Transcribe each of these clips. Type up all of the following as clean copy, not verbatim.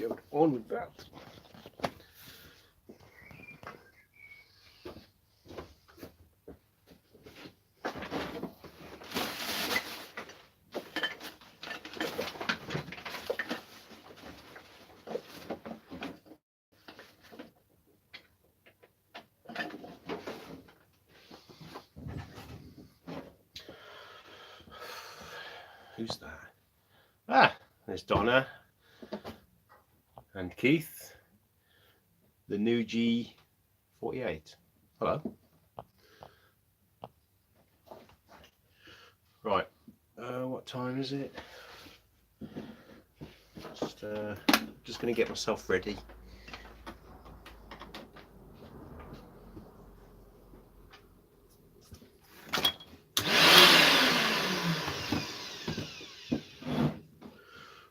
going on with that? Who's that? Ah, there's Donna and Keith, the new G48. Hello. Right, what time is it? Just going to get myself ready.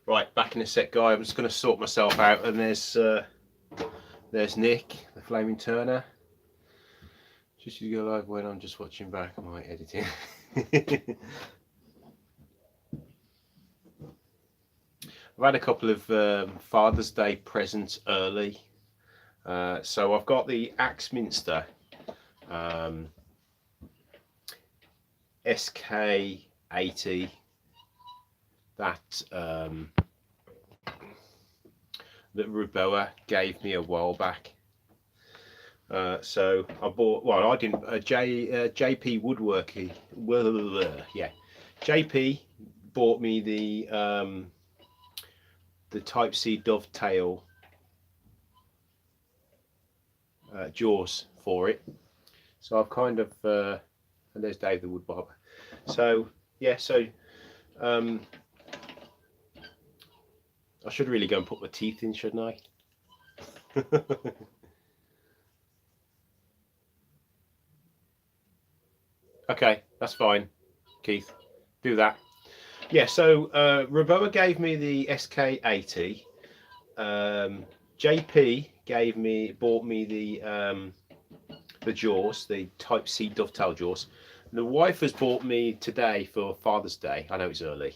Right, back in a sec, guy. I'm just going to sort myself out, and there's Nick, the Flaming Turner. Just to go live when I'm just watching back my editing. I've had a couple of Father's Day presents early, so I've got the Axminster SK80 that Ruboa gave me a while back. So I bought, well, I didn't, JP Woodworking, yeah, JP bought me the Type C dovetail jaws for it. So I've kind of, and there's Dave the Woodbarber. So yeah, so I should really go and put my teeth in, shouldn't I? Okay, that's fine, Keith. Do that. Yeah, so Ruboa gave me the SK80. JP bought me the jaws, the Type C dovetail jaws. The wife has bought me today for Father's Day. I know it's early.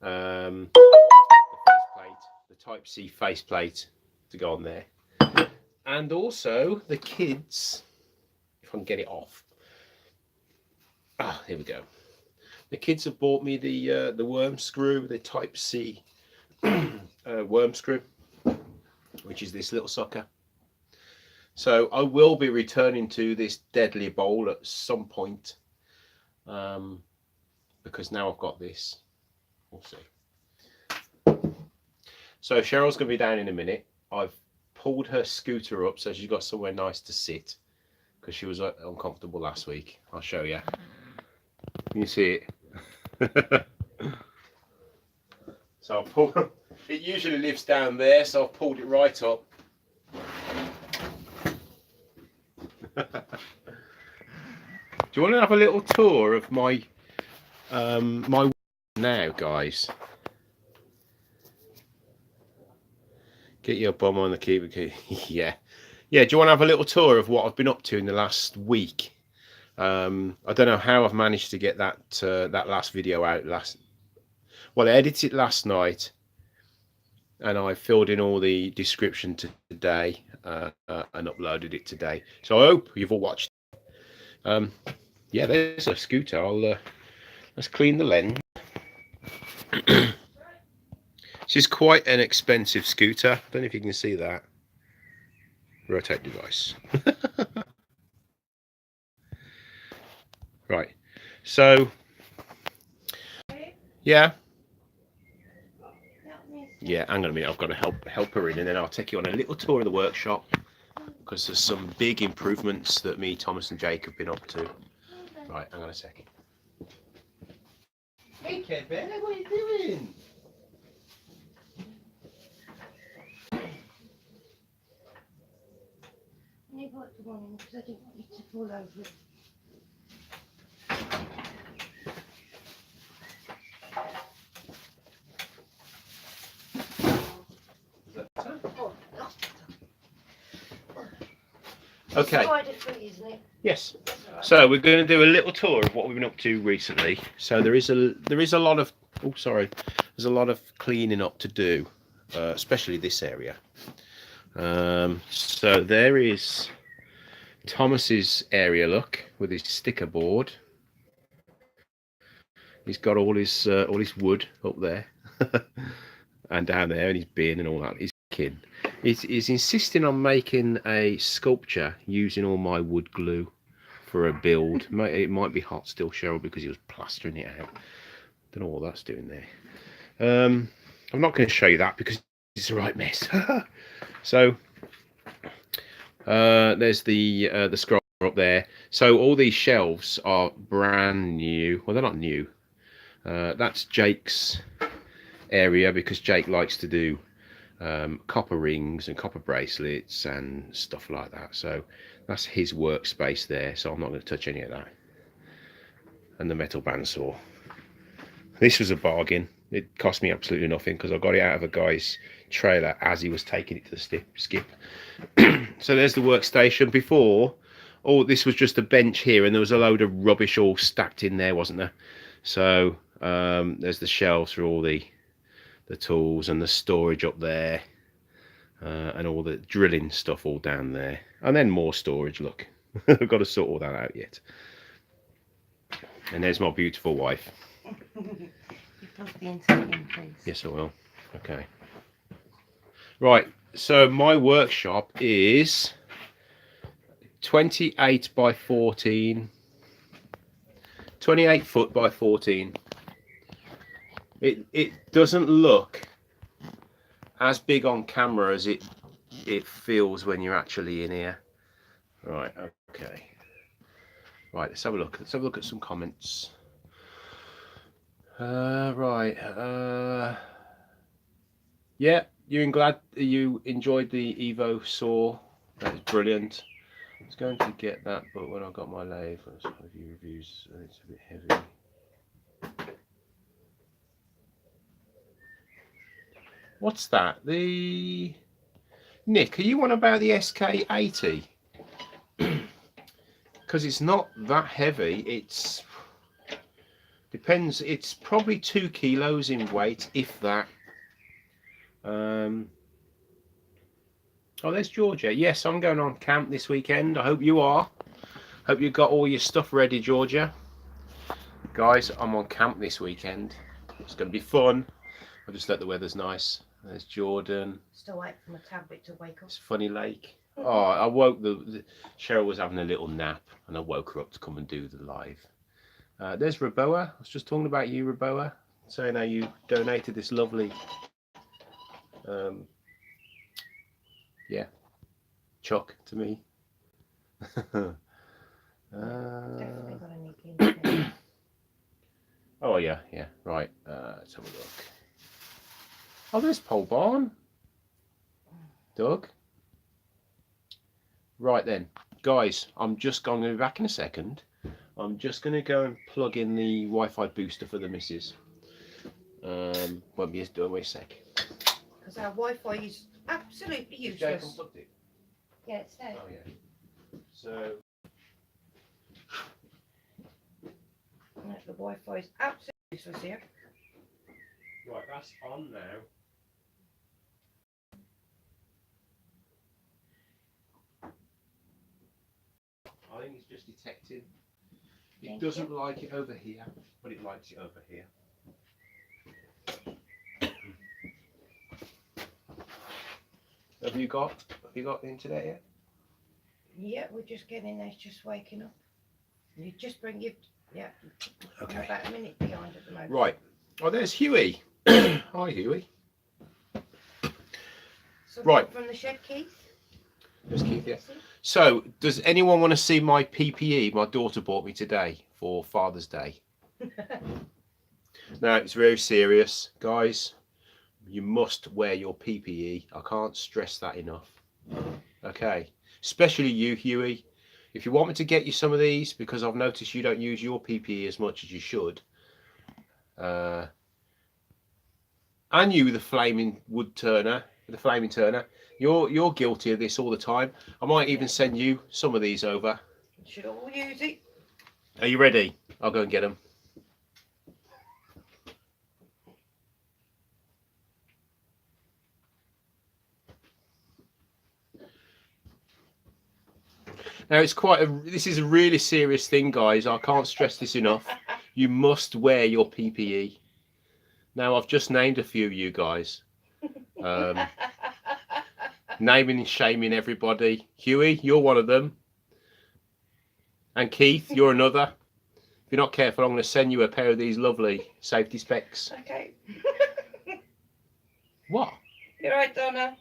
The faceplate, the Type C faceplate to go on there, and also the kids. If I can get it off. Ah, here we go. The kids have bought me the worm screw, the Type C worm screw, which is this little sucker. So I will be returning to this deadly bowl at some point, because now I've got this. We'll see. So Cheryl's going to be down in a minute. I've pulled her scooter up so she's got somewhere nice to sit, because she was uncomfortable last week. I'll show you. Can you see it? So I've pulled, it usually lives down there, so I've pulled it right up. Do you want to have a little tour of my my now, guys? Get your bum on the key. Yeah. Do you want to have a little tour of what I've been up to in the last week? I don't know how I've managed to get that that last video out well, I edited it last night, and I filled in all the description today and uploaded it today. So I hope you've all watched. Yeah, there's a scooter. Let's clean the lens. This is quite an expensive scooter. I don't know if you can see that. Rotate device. Right. So, yeah. Yeah, hang on a minute. I've got to help her in, and then I'll take you on a little tour of the workshop, because there's some big improvements that me, Thomas, and Jake have been up to. Right, hang on a second. Hey, Kevin, what are you doing? I brought the one in because I didn't want it to fall over it. Okay. Quite different, isn't it? Yes. So we're going to do a little tour of what we've been up to recently. So there is a lot of there's a lot of cleaning up to do. especially this area. So there is Thomas's area, look, with his sticker board. He's got all his wood up there and down there, and his bin and all that. He's kid. He's insisting on making a sculpture using all my wood glue for a build. It might be hot still, Cheryl, because he was plastering it out. Don't know what that's doing there. I'm not going to show you that because it's a right mess. So there's the scroll up there. So all these shelves are brand new. Well, they're not new. That's Jake's area because Jake likes to do copper rings and copper bracelets and stuff like that. So that's his workspace there. So I'm not going to touch any of that. And the metal bandsaw. This was a bargain. It cost me absolutely nothing because I got it out of a guy's trailer as he was taking it to the skip. So there's the workstation. Before, this was just a bench here, and there was a load of rubbish all stacked in there, wasn't there? So there's the shelves for all the tools and the storage up there, and all the drilling stuff all down there, and then more storage. Look, I've got to sort all that out yet. And there's my beautiful wife. You plug the internet in, please. Yes, I will. Okay. Right. So my workshop is 28 by 14. 28 foot by 14. It doesn't look as big on camera as it feels when you're actually in here. Right. Okay. Right. Let's have a look. Let's have a look at some comments. Right. Yeah, you enjoyed the Evo saw. That is brilliant. I was going to get that, but when I got my lathe, I was a few reviews, and it's a bit heavy. What's that? Nick, are you on about the SK80? Because it's not that heavy. It's depends. It's probably 2 kilos in weight, if that. Oh, there's Georgia. Yes, I'm going on camp this weekend. I hope you are. Hope you got all your stuff ready, Georgia. Guys, I'm on camp this weekend. It's going to be fun. I'll just let the weather's nice. There's Jordan. Still waiting for my tablet to wake up. It's Funny Lake. Oh, I woke Cheryl was having a little nap, and I woke her up to come and do the live. There's Raboa. I was just talking about you, Raboa, saying how you donated this lovely, chuck to me. Definitely got a nick in. Oh yeah, right. Let's have a look. Oh, there's Pole Barn. Doug. Right then, guys, I'm just going to be back in a second. I'm just going to go and plug in the Wi-Fi booster for the missus. Won't be doing a sec. Because our Wi-Fi is absolutely Jake useless. unplugged it. Yeah, it's there. Oh yeah. So Right, the Wi-Fi is absolutely useless here. right, that's on now. I think it's just detecting. It Thank doesn't you. like it over here, but it likes it over here. Have you got the internet yet? Yeah, we're just getting there. It's just waking up. You just bring your I'm Okay. about a minute behind at the moment. Right. Oh, there's Huey. Hi, Huey. Something Right. from the shed, Keith. There's Keith, yeah. So, does anyone want to see my PPE my daughter bought me today for Father's Day? No, it's very serious, guys. You must wear your PPE. I can't stress that enough. Okay, especially you, Huey. If you want me to get you some of these, because I've noticed you don't use your PPE as much as you should, and you, the flaming turner, you're guilty of this all the time. I might even send you some of these over. Should all use it. Are you ready? I'll go and get them. Now it's quite a. This is a really serious thing, guys. I can't stress this enough. You must wear your PPE. Now I've just named a few of you guys. Naming and shaming everybody. Huey, you're one of them. And Keith, you're another. If you're not careful, I'm going to send you a pair of these lovely safety specs. Okay. What? You're right, Donna.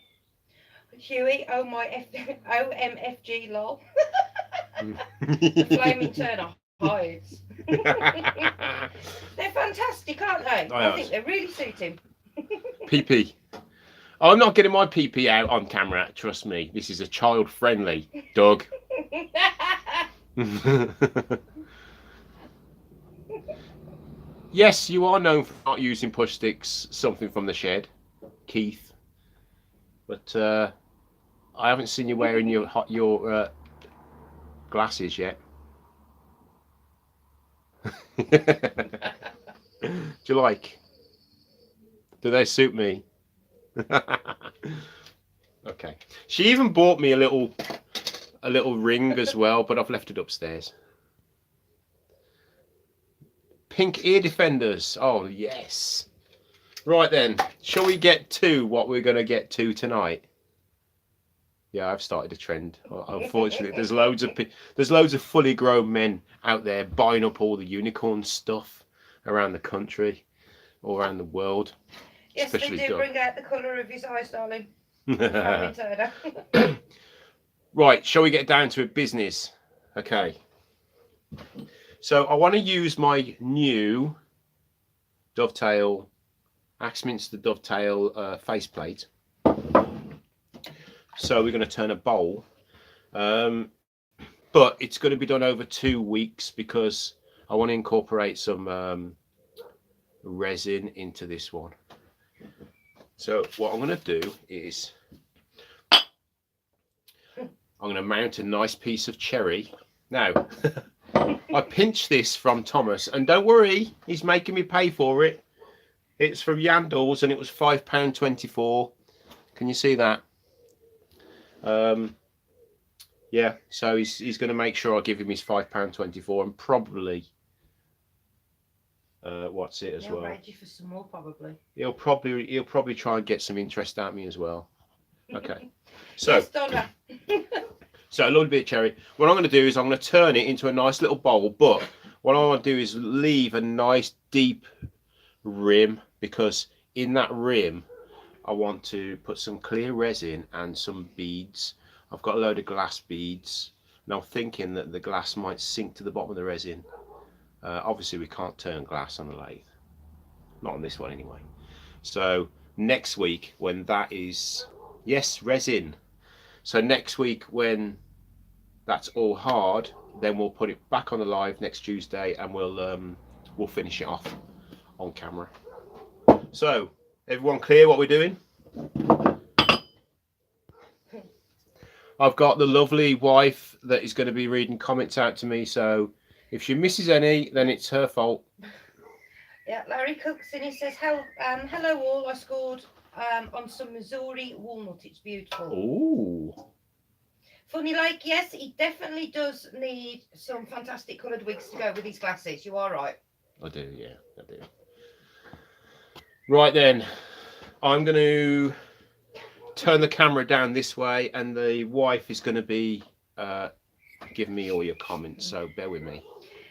Huey, oh my OMFG lol. The flaming Turner hides. They're fantastic, aren't they? I think they really suit him. PP. Oh, I'm not getting my PP out on camera, trust me. This is a child friendly, Doug. Yes, you are known for not using push sticks, something from the shed, Keith. But I haven't seen you wearing your glasses yet. Do you like? Do they suit me? Okay. She even bought me a little ring as well, but I've left it upstairs. Pink ear defenders. Oh yes. Right then, shall we get to what we're going to get to tonight? Yeah, I've started a trend. Unfortunately, there's loads of fully grown men out there buying up all the unicorn stuff around the country, all around the world. Yes, they do Doug. bring out the colour of his eyes, darling. Right, shall we get down to business? Okay. So I want to use my new Dovetail, Axminster Dovetail faceplate. So we're going to turn a bowl. But it's going to be done over 2 weeks because I want to incorporate some resin into this one. So what I'm going to do is I'm going to mount a nice piece of cherry. Now, I pinched this from Thomas, and don't worry, he's making me pay for it. It's from Yandles, and it was £5.24. Can you see that? Yeah, so he's going to make sure I give him his £5.24, and probably what's it as well. He'll raid you for some more, probably. He'll probably try and get some interest out of me as well. Okay. So yes, Donna. So a little bit of cherry. What I'm going to do is I'm going to turn it into a nice little bowl, but what I want to do is leave a nice deep rim, because in that rim I want to put some clear resin and some beads. I've got a load of glass beads, and I'm thinking that the glass might sink to the bottom of the resin. Obviously we can't turn glass on a lathe, not on this one anyway. So next week when that is, yes, resin. So next week when that's all hard, then we'll put it back on the live next Tuesday, and we'll finish it off on camera. So everyone clear what we're doing? I've got the lovely wife that is going to be reading comments out to me, so if she misses any, then it's her fault. Yeah, Larry Cooks in, he says, hello all, I scored on some Missouri walnut, it's beautiful. Ooh. Funny like, yes, he definitely does need some fantastic coloured wigs to go with his glasses, you are right. I do, yeah, I do. Right then, I'm going to turn the camera down this way, and the wife is going to be giving me all your comments, so bear with me.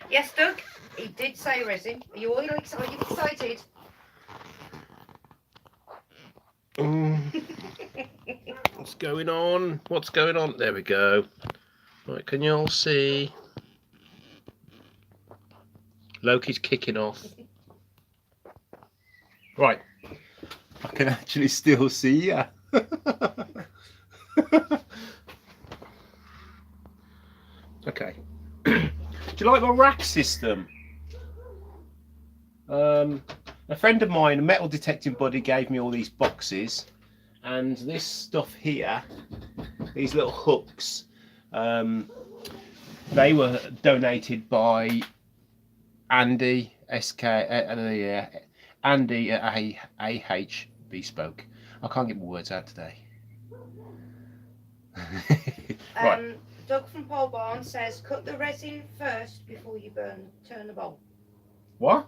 Yes, Doug, he did say resin. Are you all excited? What's going on? What's going on? There we go. Right, can you all see? Loki's kicking off. Right, I can actually still see ya. Okay. Do you like my rack system? A friend of mine, a metal detecting buddy, gave me all these boxes, and this stuff here, these little hooks, they were donated by Andy Andy at AH Bespoke. I can't get my words out today. Right. Doug from Pole Barn says, cut the resin first before you turn the bowl. What?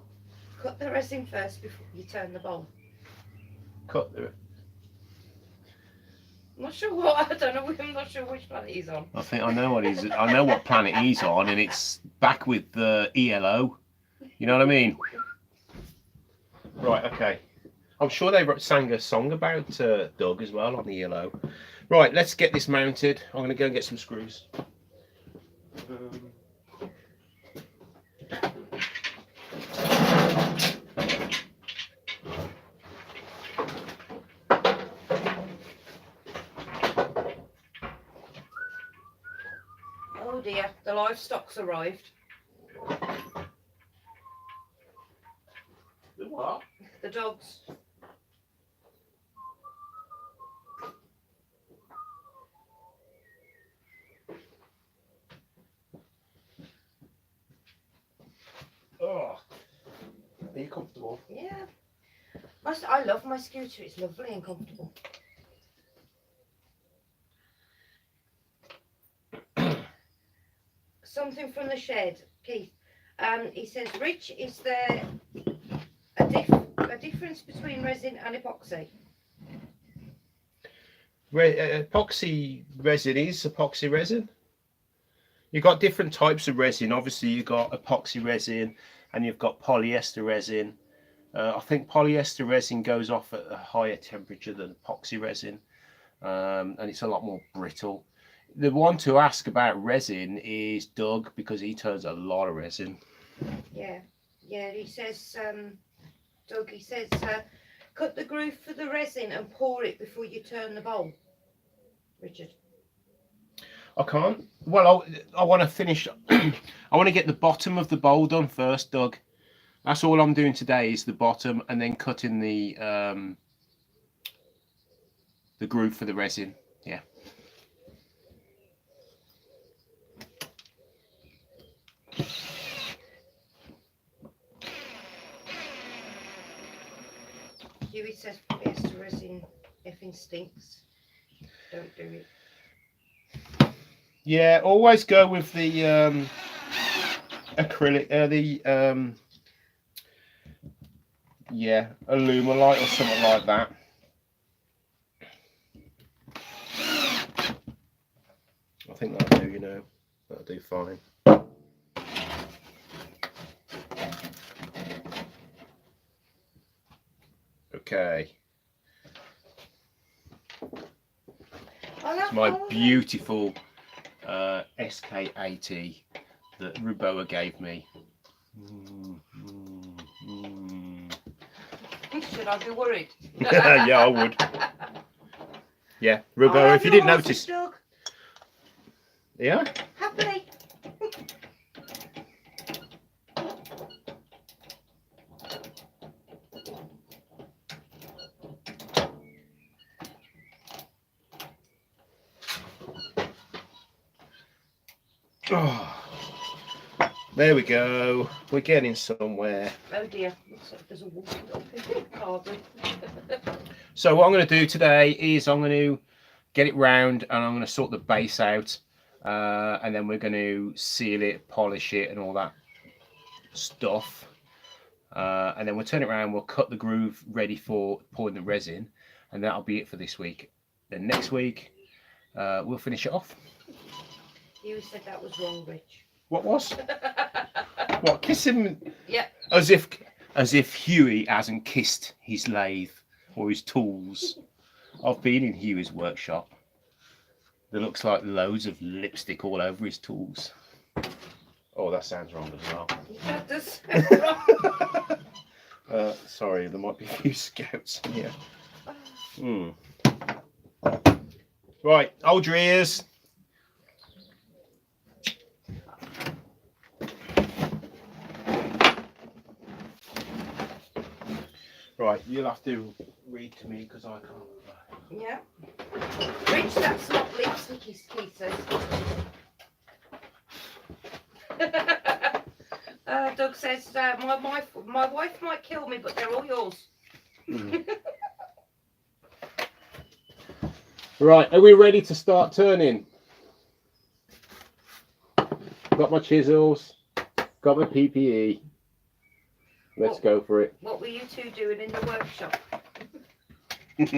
Cut the resin first before you turn the bowl. Cut the. I'm not sure what. I don't know. I'm not sure which planet he's on. I think I know what he's. I know what planet he's on, and it's back with the ELO. You know what I mean? Right. Okay. I'm sure they sang a song about Doug as well on the ELO. Right. Let's get this mounted. I'm going to go and get some screws. Oh dear, the livestock's arrived. The what? The dogs. Oh. Are you comfortable? Yeah. I love my scooter. It's lovely and comfortable. Something from the shed, Keith. He says, Rich, is there a difference between resin and epoxy? Epoxy resin is epoxy resin. You've got different types of resin. Obviously, you've got epoxy resin and you've got polyester resin. I think polyester resin goes off at a higher temperature than epoxy resin, and it's a lot more brittle. The one to ask about resin is Doug, because he turns a lot of resin. Yeah, he says, Doug, he says, cut the groove for the resin and pour it before you turn the bowl. Richard. I can't. Well, I want to finish. I want to get the bottom of the bowl done first, Doug. That's all I'm doing today is the bottom, and then cutting the groove for the resin. Yeah. Huey says polyester resin effing stinks. Don't do it. Yeah, always go with the acrylic, yeah, Alumilite or something like that. I think that'll do, you know, that'll do fine. Okay. It's my beautiful SK80 that Ruboa gave me. Should I be worried? Yeah, I would. Yeah, Ruboa, if you didn't notice. Dog. Yeah? Happily. Oh, there we go. We're getting somewhere. Oh dear, looks like there's a wolf up in Carberry. So what I'm going to do today is I'm going to get it round and I'm going to sort the base out, and then we're going to seal it, polish it and all that stuff, and then we'll turn it around, we'll cut the groove ready for pouring the resin, and that'll be it for this week. Then next week we'll finish it off. You said that was wrong, Rich. What was? What, kissing? Yeah. As if Huey hasn't kissed his lathe or his tools. I've been in Huey's workshop. There looks like loads of lipstick all over his tools. Oh, that sounds wrong as well. That does sound wrong. Sorry, there might be a few scouts in here. Right, hold your ears. Right, you'll have to read to me because I can't. Yeah. Rich, that's not lipstick, Keith says. Doug says, my wife might kill me, but they're all yours. Right, are we ready to start turning? got my chisels, got my PPE. Let's go for it. What were you two doing in the workshop? Yes,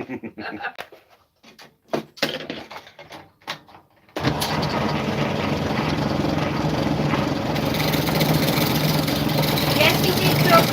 he did, Doug.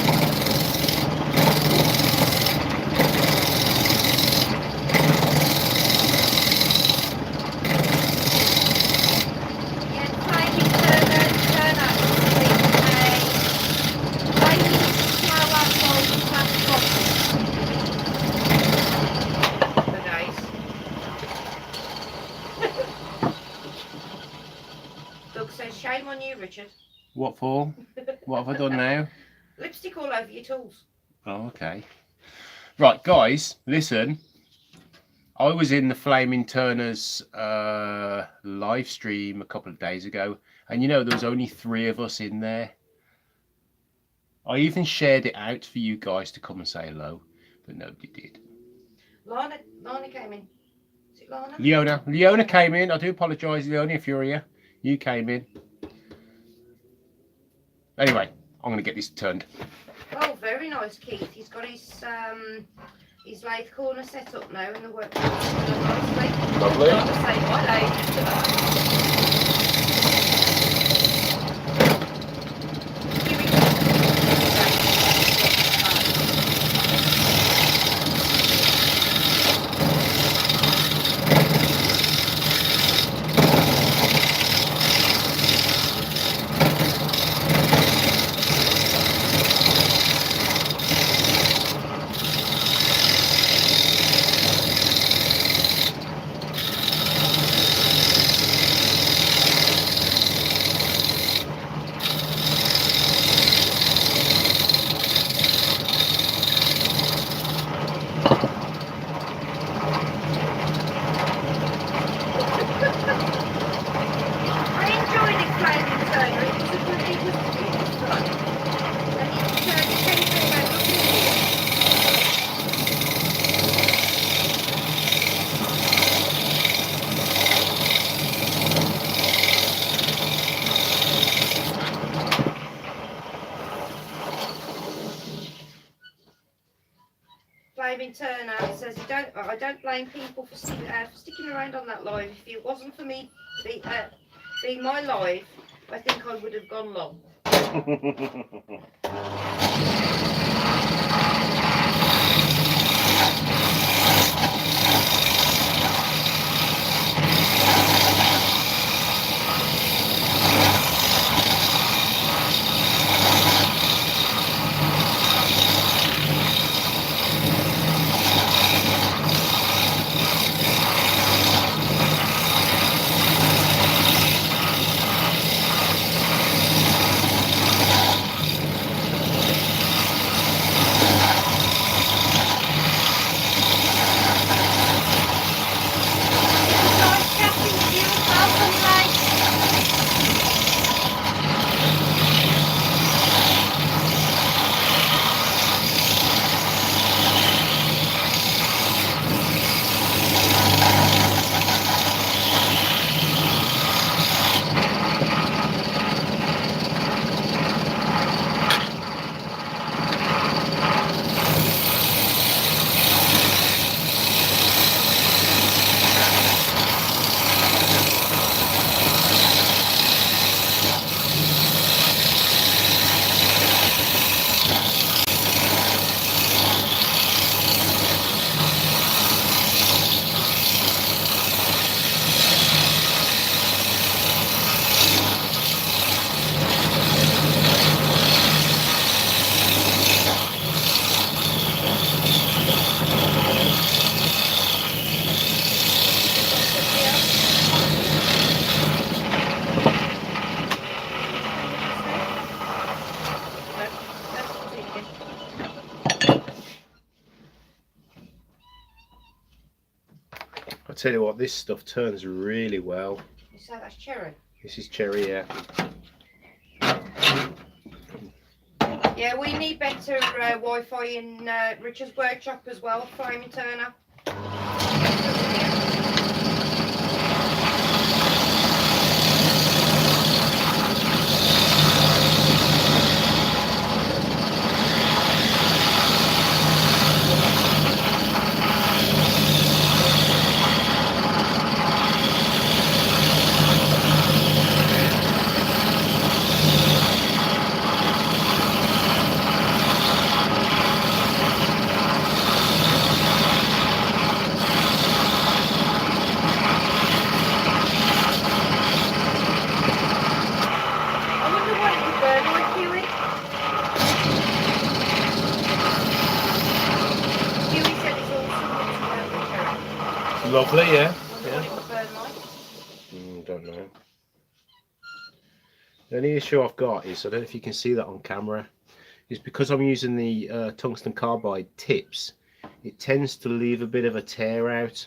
Doug says, shame on you, Richard. What for? What have I done now? Lipstick all over your tools. Oh, okay. Right, guys, listen. I was in the Flaming Turners live stream a couple of days ago, and you know, there was only 3 of us in there. I even shared it out for you guys to come and say hello, but nobody did. Lana came in. Is it Lana? Leona came in. I do apologise, Leona, if you're here. You came in. Anyway, I'm going to get this turned. Oh, very nice, Keith. He's got his lathe corner set up now in the workshop. Nicely. Lovely. I'll just say my lathe tonight. Flaming Turner says, I don't blame people for sticking around on that live. If it wasn't for me being my live, I think I would have gone long. I tell you what, this stuff turns really well. So that's cherry. This is cherry, yeah. Yeah, we need better Wi-Fi in Richard's workshop as well, Flaming Turner. Lovely, yeah. Wonder what it would burn like. Don't know. The only issue I've got is, I don't know if you can see that on camera, is because I'm using the tungsten carbide tips, it tends to leave a bit of a tear out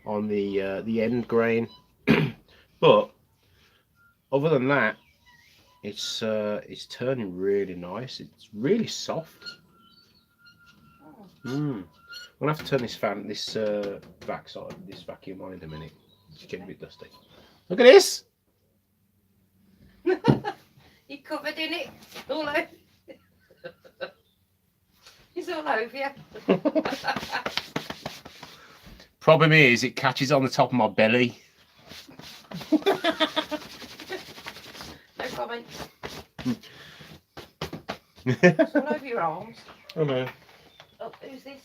on the end grain. But other than that, it's turning really nice. It's really soft. I'm gonna have to turn this backside, this vacuum on in a minute. It's getting a bit dusty. Look at this. You're covered in it, all over. It's all over you. Problem is, it catches on the top of my belly. No comment. It's all over your arms. Oh no. Oh, who's this?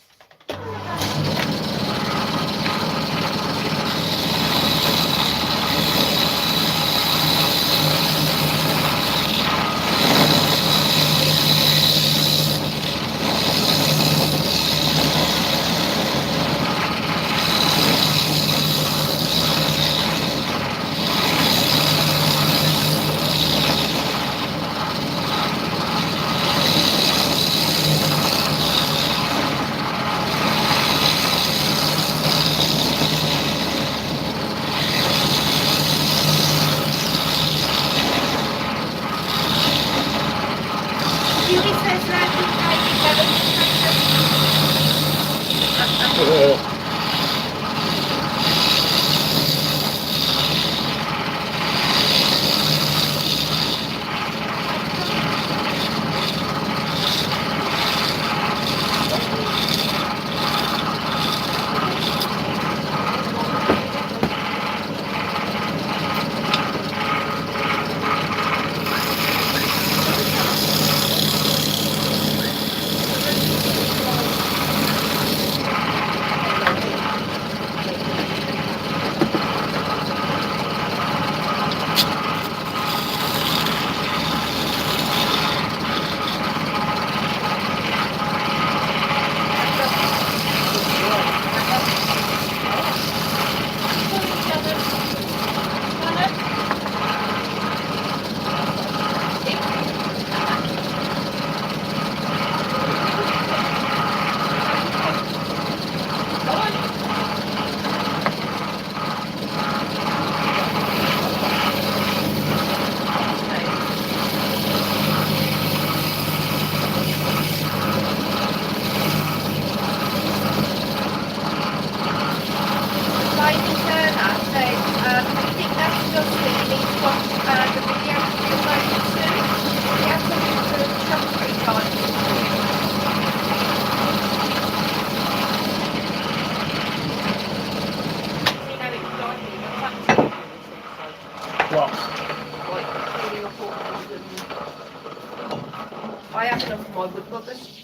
I have enough of my wood buggers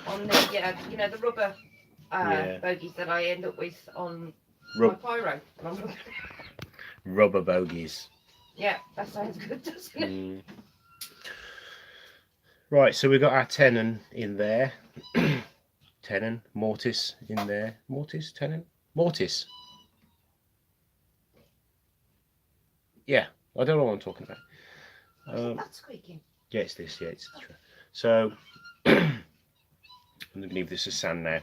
on the, you know, the rubber bogies that I end up with on my pyro. Rubber bogies. Yeah, that sounds good, doesn't it? Right, so we've got our tenon in there. Tenon, mortise in there. Mortise, tenon, mortise. Yeah, I don't know what I'm talking about. That's squeaking. Yeah, it's this. Yeah, it's true. So I'm going to leave this as sand now.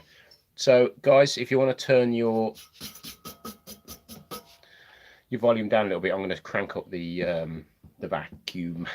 So, guys, if you want to turn your volume down a little bit, I'm going to crank up the vacuum.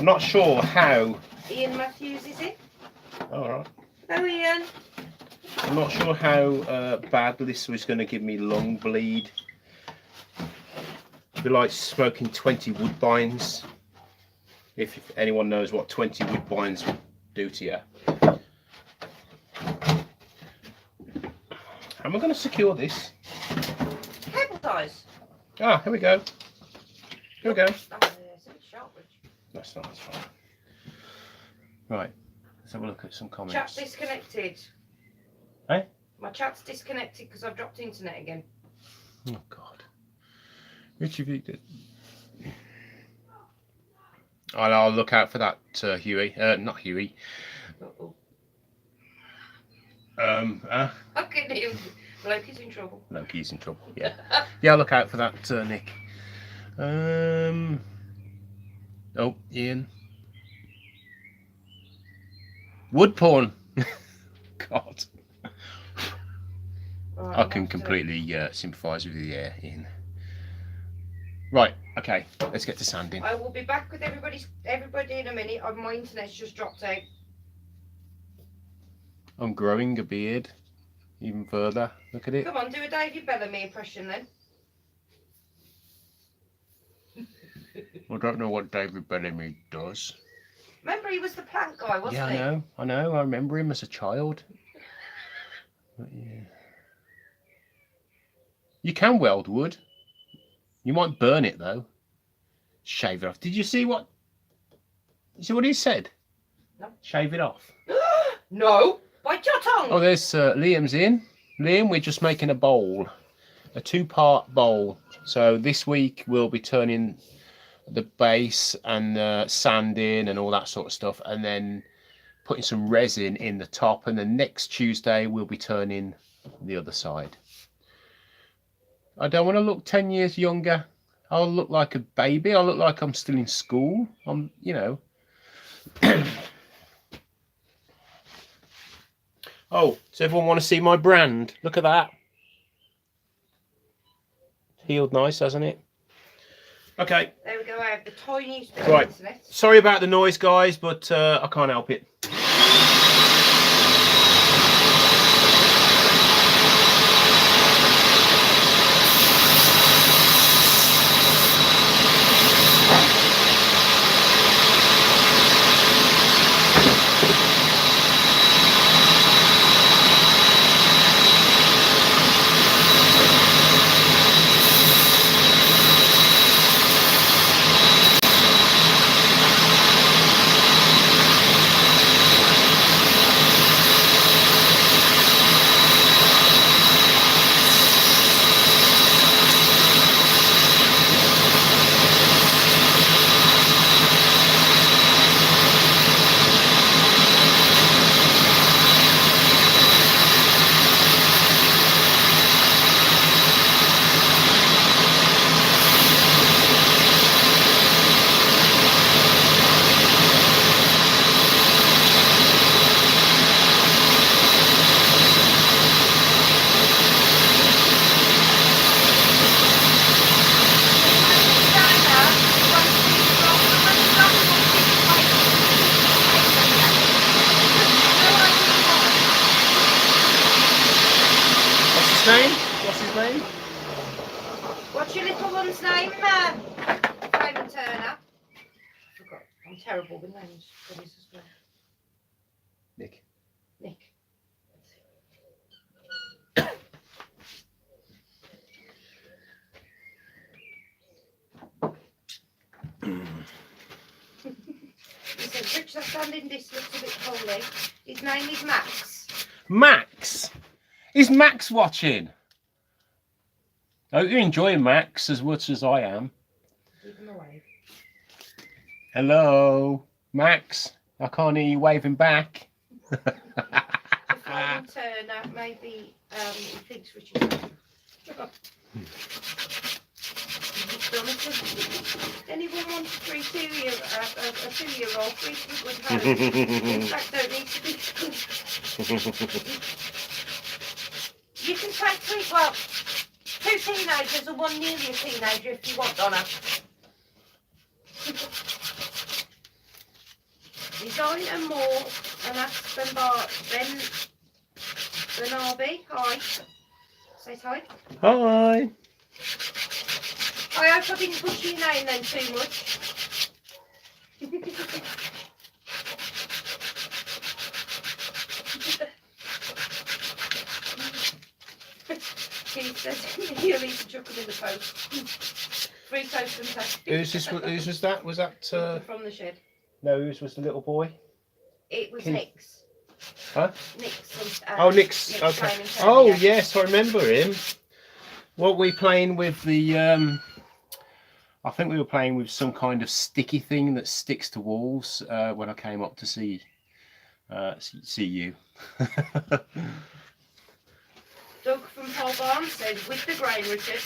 I'm not sure how. Ian Matthews, is it? All right. Hello, Ian. I'm not sure how bad this was going to give me lung bleed. I feel like smoking 20 woodbines. If anyone knows what 20 woodbines would do to you. How am I going to secure this? Cable ties. Ah, here we go. Here we go. Oh, yeah, it's a bit sharp, Rich. That's not, that's fine. Right, let's have a look at some comments. Chat's disconnected. Eh? My chat's disconnected because I've dropped internet again. Oh God, Richie Victor. I'll look out for that, Huey. Not Huey. Uh-oh. Okay, Loki's in trouble. Loki's in trouble. Yeah, yeah. I'll look out for that, Nick. Oh, Ian. Wood porn. God. Right, I can completely sympathise with you there, Ian. Right, okay, let's get to sanding. I will be back with everybody in a minute. My internet's just dropped out. I'm growing a beard even further. Look at it. Come on, do a David Bellamy impression then. I don't know what David Bellamy does. Remember, he was the plant guy, wasn't Yeah, he? I know. I remember him as a child. But yeah. You can weld wood. You might burn it though. Shave it off. Did you see what? You see what he said? No. Shave it off. No. Bite your tongue. Oh, there's Liam's in. Liam, we're just making a bowl, a 2-part bowl. So this week we'll be turning the base and sanding and all that sort of stuff, and then putting some resin in the top, and then next Tuesday we'll be turning the other side. I don't want to look 10 years younger. I'll look like a baby. I'll look like I'm still in school. I'm, you know. Oh, does everyone want to see my brand? Look at that. Healed nice, hasn't it? Okay. There we go. I have the tiniest bit Right. of internet. Sorry about the noise, guys, but I can't help it. What's his name? What's your little one's name, Simon Turner? I forgot. I'm terrible with names. Goodness as well. Nick. Nick. He says, Rich, that standing this looks a bit holy. His name is Max. Max? Is Max watching? I hope you're enjoying Max as much as I am. Give him a wave. Hello, Max. I can't hear you waving back. Simon Turner, maybe he thinks Richard. Anyone wants a free two-year-old, 3 good home? In fact, don't need to be. You can take 2 teenagers and 1 nearly a teenager if you want, Donna. Design and more and Aspen Bar Ben Benabi. Hi. Say hi. Hi. I hope I didn't push your name then too much. Keith says he'll eat a chuckle in the post. Free toast and toast. Whose was that? Was that From the shed. no, whose was the little boy? It was Keith. Nick's. Huh? Nick's. Oh, Nick's. Okay. Training Tony, Oh, yeah. yes, I remember him. What were we playing with the? I think we were playing with some kind of sticky thing that sticks to walls when I came up to see you. Doug from Paul Barnes says, with the grain, Richard.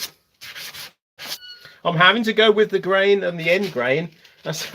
I'm having to go with the grain and the end grain. That's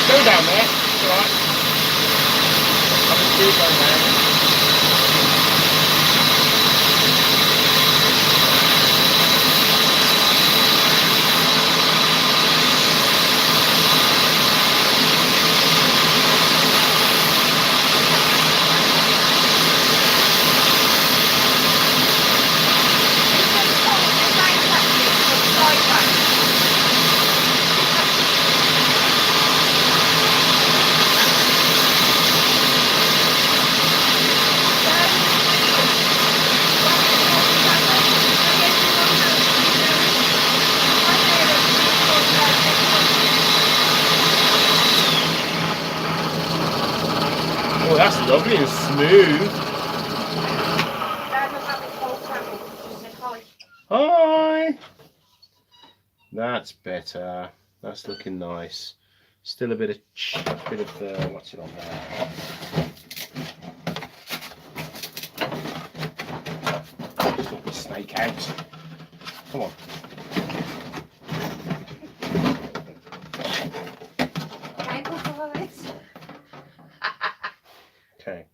go down there. It's all right. I can see it going down. Oh, that's lovely and smooth. Dad was having cold sandwich. She said hi. Hi. That's better. That's looking nice. Still a bit of what's it on there? Sort the snake out. Come on. Ankle for this. Okay.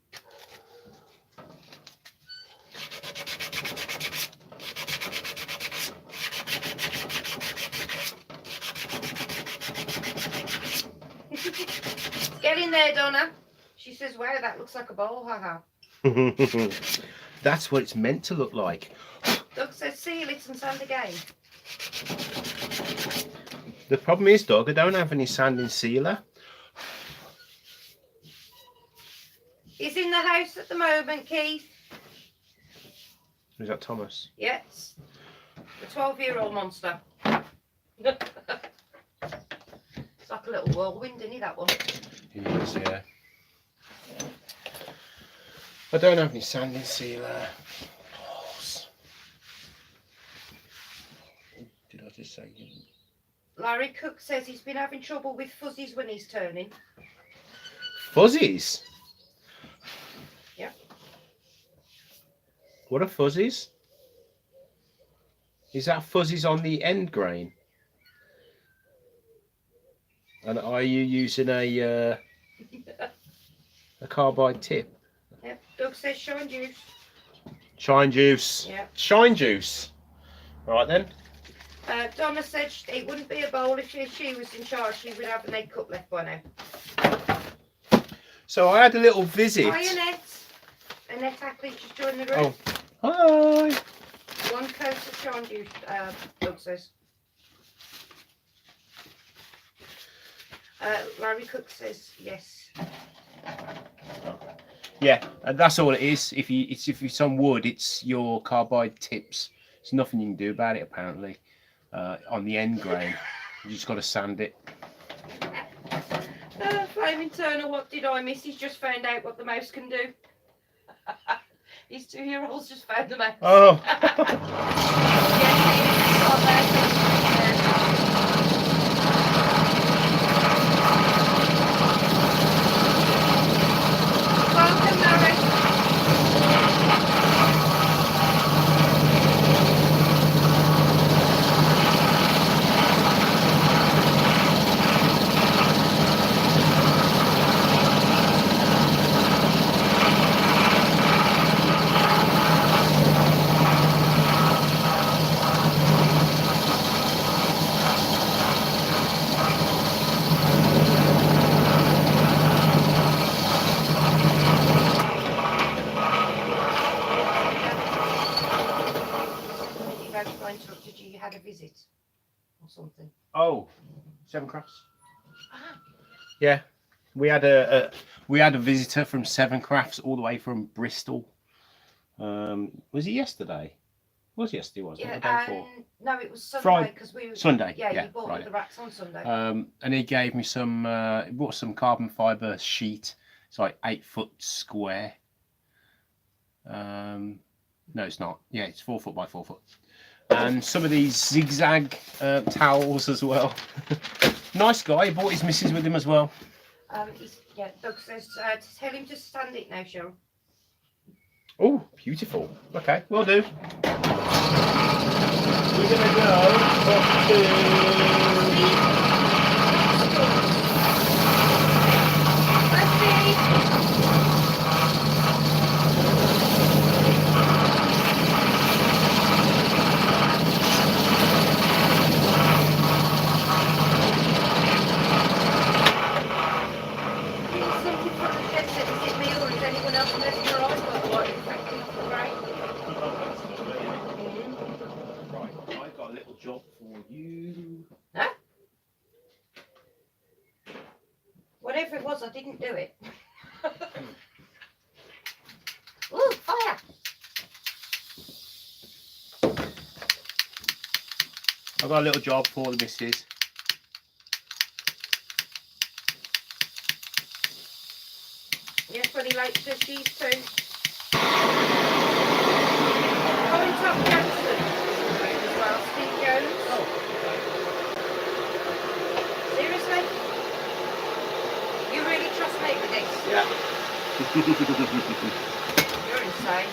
Get in there, Donna. She says, wow, that looks like a bowl, haha. That's what it's meant to look like. Doug says, seal it and sand again. The problem is, Doug, I don't have any sanding sealer. He's in the house at the moment, Keith. Is that Thomas? Yes. The 12-year-old monster. It's like a little whirlwind, isn't he, that one? He is, yeah. I don't have any sanding sealer. Did I just say? Larry Cook says he's been having trouble with fuzzies when he's turning. Fuzzies? Yep. What are fuzzies? Is that fuzzies on the end grain? And are you using a carbide tip? Yep. Doug says shine juice. Shine juice. Yeah. Shine juice. All right then. Donna said it wouldn't be a bowl if she was in charge. She would have an egg cup left by now. So I had a little visit. Hi, Annette. Annette Ackley just joined the room. Oh, hi. One coast of shine juice, Doug says. Larry Cook says yes. Yeah, and that's all it is. If it's on wood, it's your carbide tips. There's nothing you can do about it apparently. On the end grain, you just got to sand it. Flaming Turner, what did I miss? He's just found out what the mouse can do. His 2-year-old's just found the mouse. Oh. Oh, Seven Crafts. Ah, Yeah, we had a visitor from Seven Crafts all the way from Bristol. Was he yesterday? It was yesterday, wasn't it? Or the day before? no, it was Sunday Friday. because we. Sunday. Yeah, Yeah, you bought right. the racks on Sunday. And he gave me some. He bought some carbon fibre sheet. It's like 8 foot square. No, it's not. Yeah, it's 4 foot by 4 foot. And some of these zigzag towels as well. Nice guy. He brought his missus with him as well. Doug says to tell him to stand it now, Cheryl. Oh, beautiful. Okay, will do. We're gonna go up Something from the headset. Is it me or is anyone else mesmerised by what is acting off the brain? Right, I've got a little job for you. Huh? Whatever it was, I didn't do it. Ooh, fire! I've got a little job for the missus. Yes, Bunny Lake says she's too. Colin Top Jackson as well, Steve Jones. Seriously? You really trust me with this? Yeah. You're insane.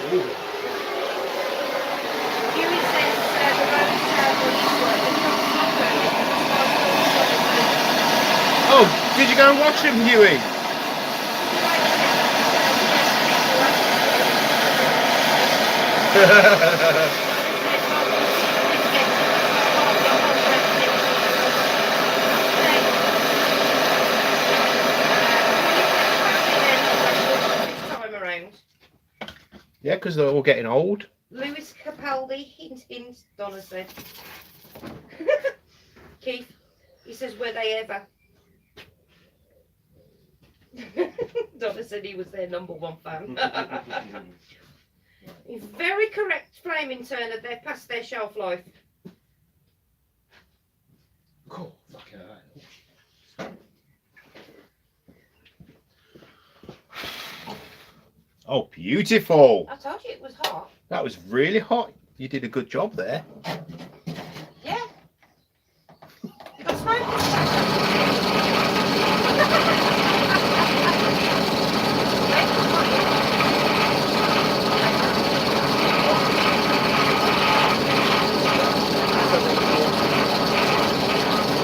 Huey says the road town where he's working comes up early because my son's got a move. Oh, did you go and watch him, Huey? Time around. Yeah, because they're all getting old. Lewis Capaldi, hint hint, Donna said. Keith, he says, were they ever? Donna said he was their #1 fan. He's very correct, Flaming Turner. They're past their shelf life. Cool. Fucking hell. Oh, beautiful. I told you it was hot. That was really hot. You did a good job there. Yeah. You got smoke in the background.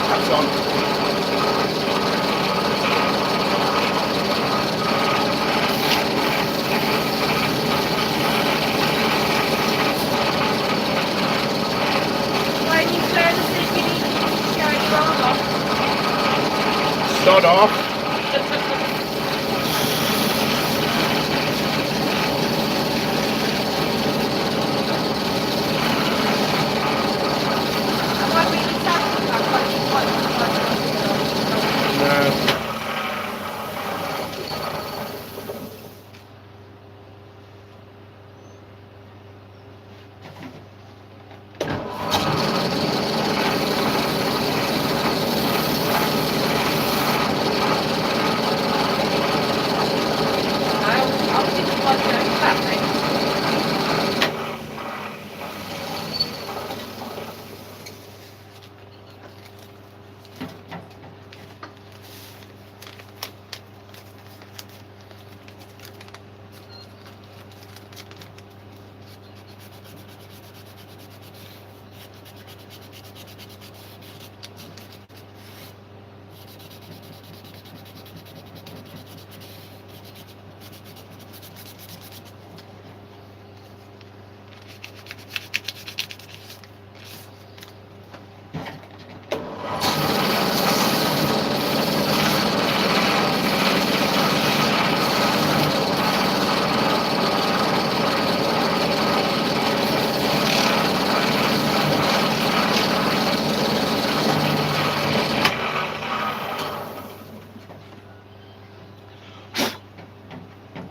That's on. Flaming Turner says you need to put your alarm off. Start off. Am I really sad about No. I didn't want to go back then.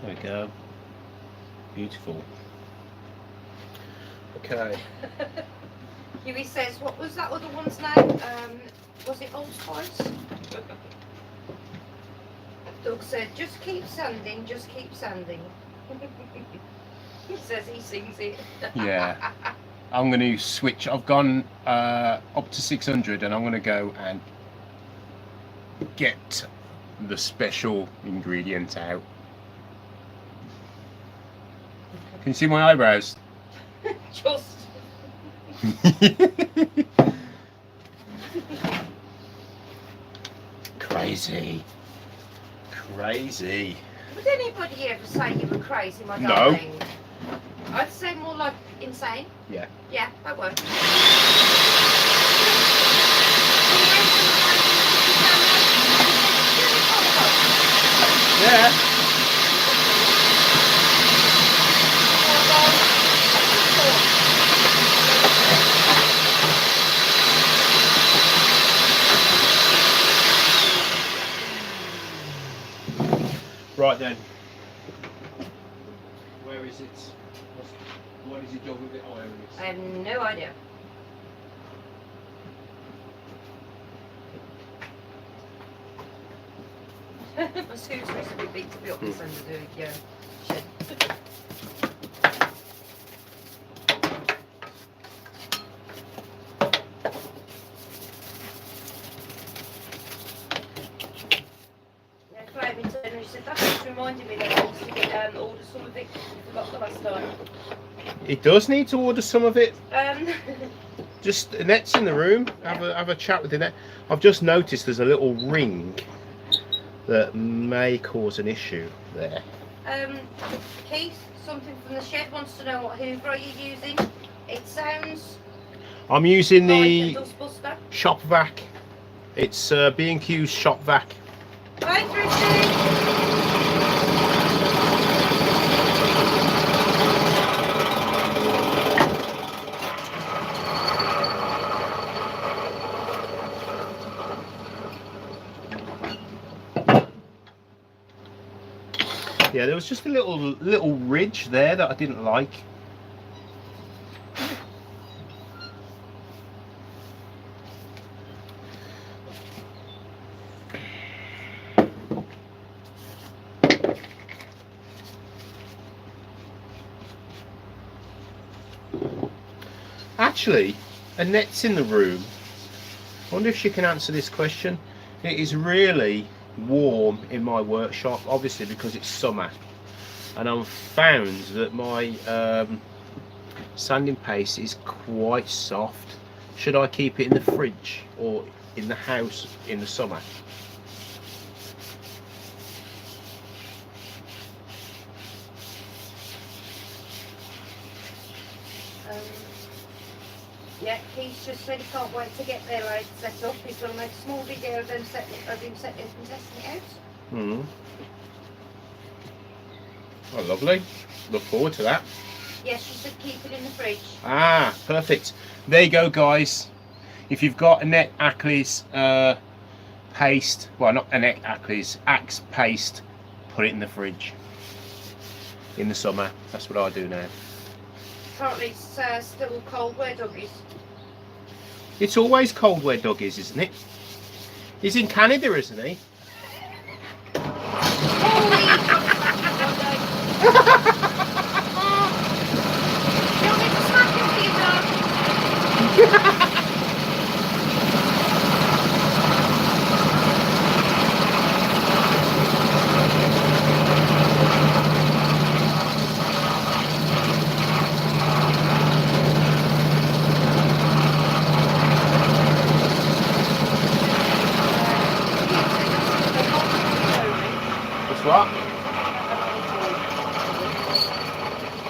There we go. Beautiful. Okay. Huey says, what was that other one's name? Was it Old Spice? Doug said, just keep sanding, just keep sanding. He says he sings it. Yeah. I'm going to switch. I've gone up to 600 and I'm going to go and get the special ingredient out. Can you see my eyebrows? Just. Crazy. Crazy. Would anybody ever say you were crazy, my No. darling? I'd say more like insane. Yeah. Yeah, I would. Yeah. Right then. Where is it? What is it done with it? Oh, there it is. I have no idea. My suit's supposed to be big to be up this end of the shed. Yeah, Flaming Turner, she said, that just reminded me that I used to get order some of it. You forgot the last time. It does need to order some of it. Um, Just Annette's in the room. Have a chat with Annette. I've just noticed there's a little ring that may cause an issue there. Keith, something from the shed wants to know what Hoover are you using? It sounds I'm using like a the dustbuster. Shop Vac. It's B&Q's Shop Vac. Hi, Christy. Yeah, there was just a little ridge there that I didn't like. Actually, Annette's in the room. I wonder if she can answer this question. It is really warm in my workshop, obviously because it's summer, and I've found that my sanding paste is quite soft. Should I keep it in the fridge or in the house in the summer? Yeah, Keith just said he can't wait to get their lights set up. He's going to make a small video of them setting it up and testing it out. Mm. Oh, lovely. Look forward to that. Yes, she said keep it in the fridge. Ah, perfect. There you go, guys. If you've got Annette Ackley's paste, well, not Annette Ackley's, Axe paste, put it in the fridge in the summer. That's what I do now. Apparently it's still cold where Doug is. It's always cold where Doug is, isn't it? He's in Canada, isn't he? Holy! You want me to smack him for you, Doug? What's what?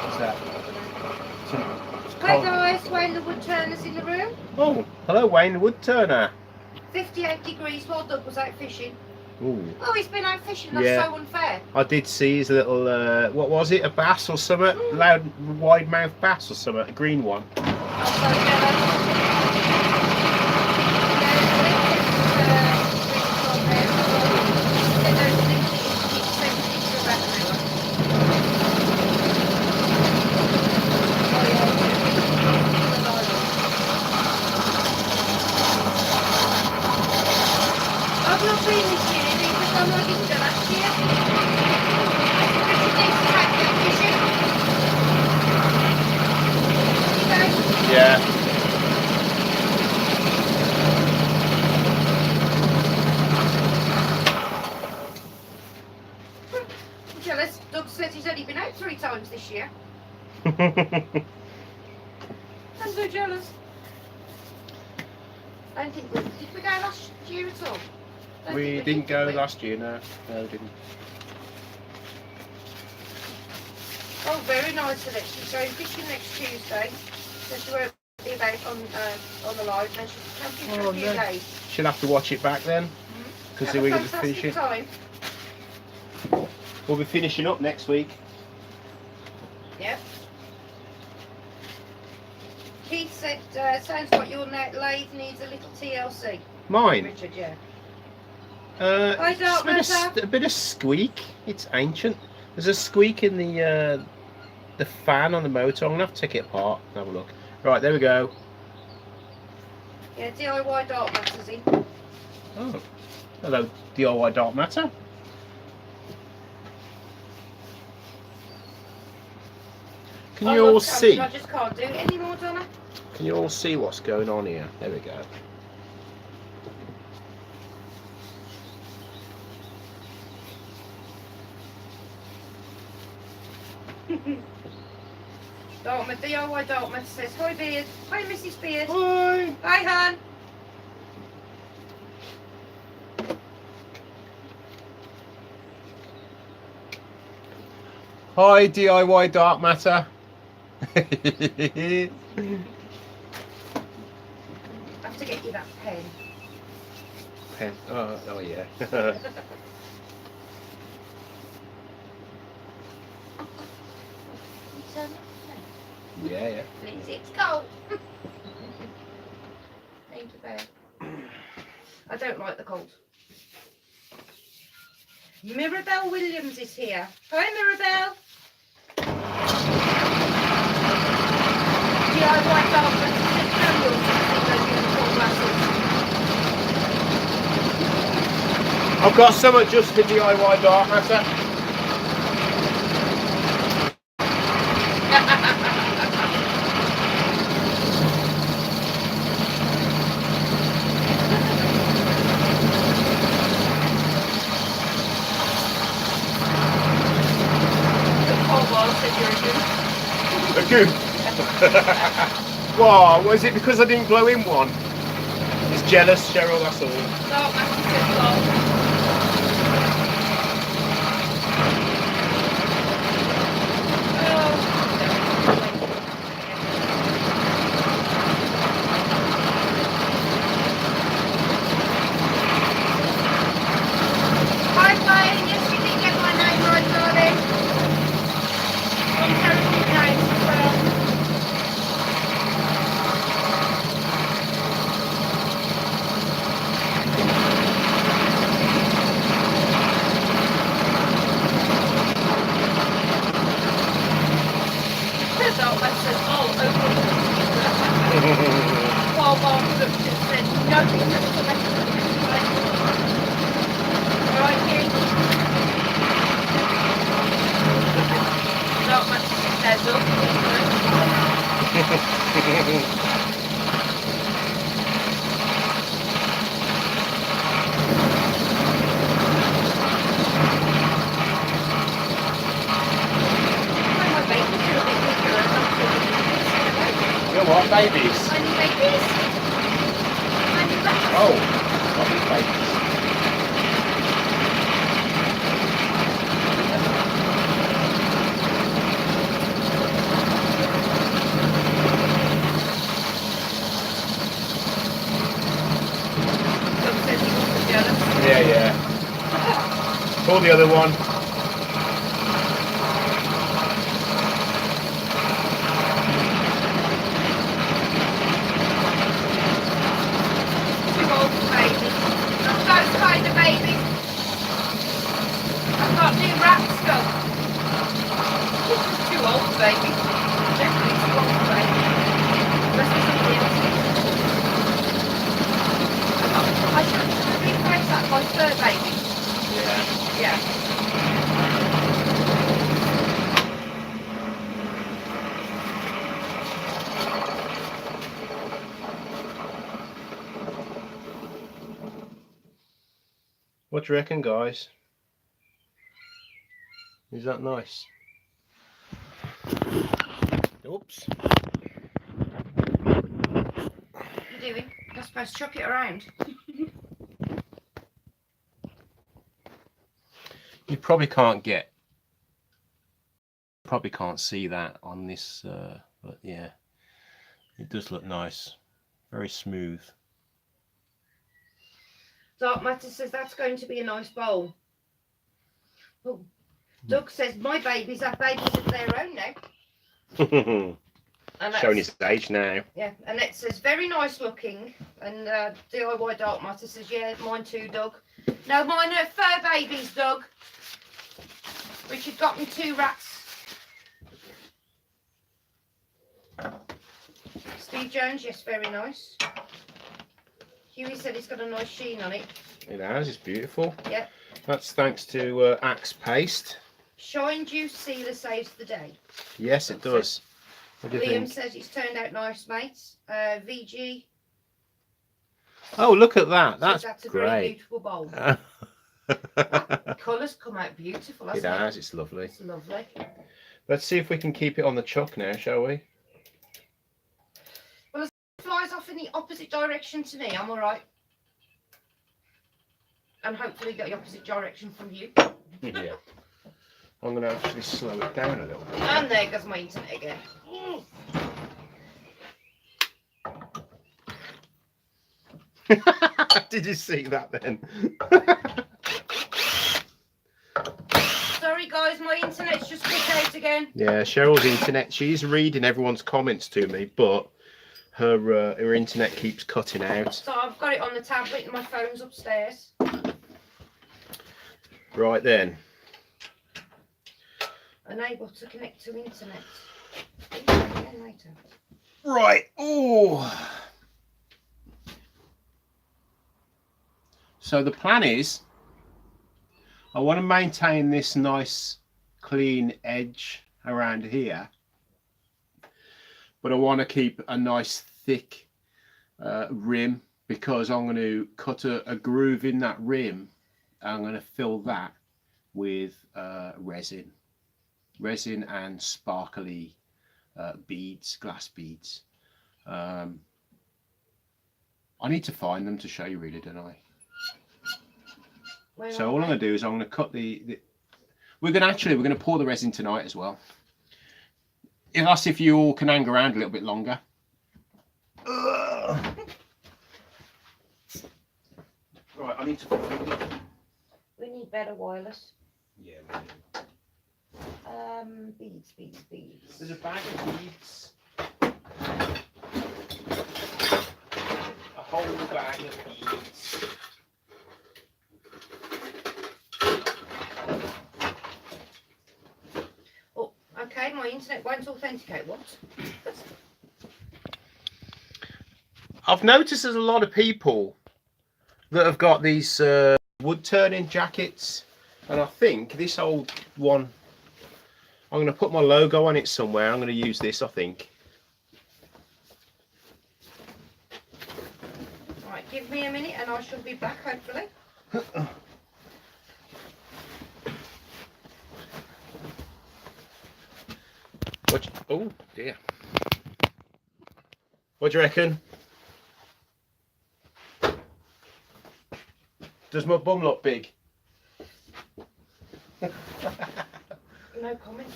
What's that? Hi guys, Wayne the Woodturner's in the room. Oh, hello, Wayne the Woodturner. 58 degrees while Doug was out fishing. Ooh. Oh, he's been out fishing, that's Yeah. so unfair. I did see his little, what was it, a bass or something? Loud, wide mouth bass or something, a green one. I'm so jealous. I've not been this year, because I'm not into last year. Richard needs to take me fishing. You guys? Yeah. I'm jealous. Doug said he's only been out 3 times this year. I'm so jealous. I don't think did we go last year at all? Don't We think didn't did, go did we? last year, no. No, we didn't. Oh, very nice of it. She's going fishing next Tuesday. So she won't be about on the live. And she's camping for Oh, a few no. days. She'll have to watch it back then, because Have we're a going to fantastic finish it. time. We'll be finishing up next week. Yep. Keith said, sounds like your lathe needs a little TLC. Mine. Richard, yeah. It's Dark Matter. a bit of squeak. It's ancient. There's a squeak in the fan on the motor. I'm gonna have to take it apart and have a look. Right, there we go. Yeah, DIY Dark Matters in. Oh, hello, DIY Dark Matter. Can I you love all camping, see? I just can't do it anymore, Donna. Can you all see what's going on here? There we go. Dartmouth, DIY Dartmouth says, hi Beard. Hi Mrs. Beard. Hi. Hi Han. Hi, DIY Dark Matter. I have to get you that pen. Pen. Oh yeah. Yeah. Please, it's cold. Thank you, babe. I don't like the cold. Mirabelle Williams is here. Hi, Mirabelle. DIY Dartmouth says candles in those unicorn glasses. I've got something just for DIY Dark Matter. A goon. Wow, was it because I didn't blow in one? He's jealous, Cheryl, that's all. Dark Matter says lol. Hi, Wayne. Yes, you did get my name right, darling. I'm terrible with names as well. Dark Matter says, oh, okay. While Mark looked and said, no, you never selected it. Alright, Keith. Dark Matter says, oh. My baby's a bit bigger and not so big. You know what, babies? Tiny babies. Tiny rats. Oh, lovely babies. Doug says he wasn't jealous. Yeah. Pull the other one. Too old for babies. Not those kind of babies. I've got new rats, Doug. Too old for babies. Definitely too old for babies. Unless there's somebody else. I should replace that by fur baby. Yeah. Yeah. What do you reckon, guys? Is that nice? Oops. What are you doing? You're supposed to chuck it around. You probably can't see that on this, but yeah, it does look nice. Very smooth. Dark Matter says that's going to be a nice bowl. Oh. Doug says my babies have babies of their own now. And Showing his age now. yeah, and it says very nice looking. And DIY Dark Matter says yeah, mine too, Doug. No, mine are fur babies, Doug. Richard got me 2 rats. Steve Jones, yes, very nice. Huey said it's got a nice sheen on it. It has, it's beautiful. Yep. That's thanks to Axe Paste. Shine Juice Sealer saves the day. Yes, it does. What do you Liam think? says it's turned out nice, mates. VG Oh, look at that. says That's that's a very great. beautiful bowl. It Colours come out beautiful, hasn't it? has, it's lovely. It's lovely. Let's see if we can keep it on the chuck now, shall we? Well, as it flies off in the opposite direction to me, I'm all right. And hopefully get the opposite direction from you. Yeah. I'm going to actually slow it down a little bit. And there goes my internet again. Did you see that then? Sorry guys, my internet's just cut out again. Yeah, Cheryl's internet. She's reading everyone's comments to me, but her internet keeps cutting out. So I've got it on the tablet and my phone's upstairs. Right then. Unable to connect to internet. Again later. Right. Oh. So the plan is, I want to maintain this nice clean edge around here, but I want to keep a nice thick rim, because I'm going to cut a groove in that rim. I'm going to fill that with resin and sparkly beads, glass beads. I need to find them to show you, really, don't I? So all I'm going to do is I'm going to cut we're going to pour the resin tonight as well. That's if you all can hang around a little bit longer. Right, I need to. We need better wireless. Yeah. Beads. There's a bag of beads. A whole bag of beads. Oh, okay, my internet won't authenticate. What? I've noticed there's a lot of people that have got these wood turning jackets, and I think this old one, I'm going to put my logo on it somewhere. I'm going to use this, I think. Right, give me a minute and I shall be back, hopefully. Oh dear. What do you reckon? Does my bum look big? No comment.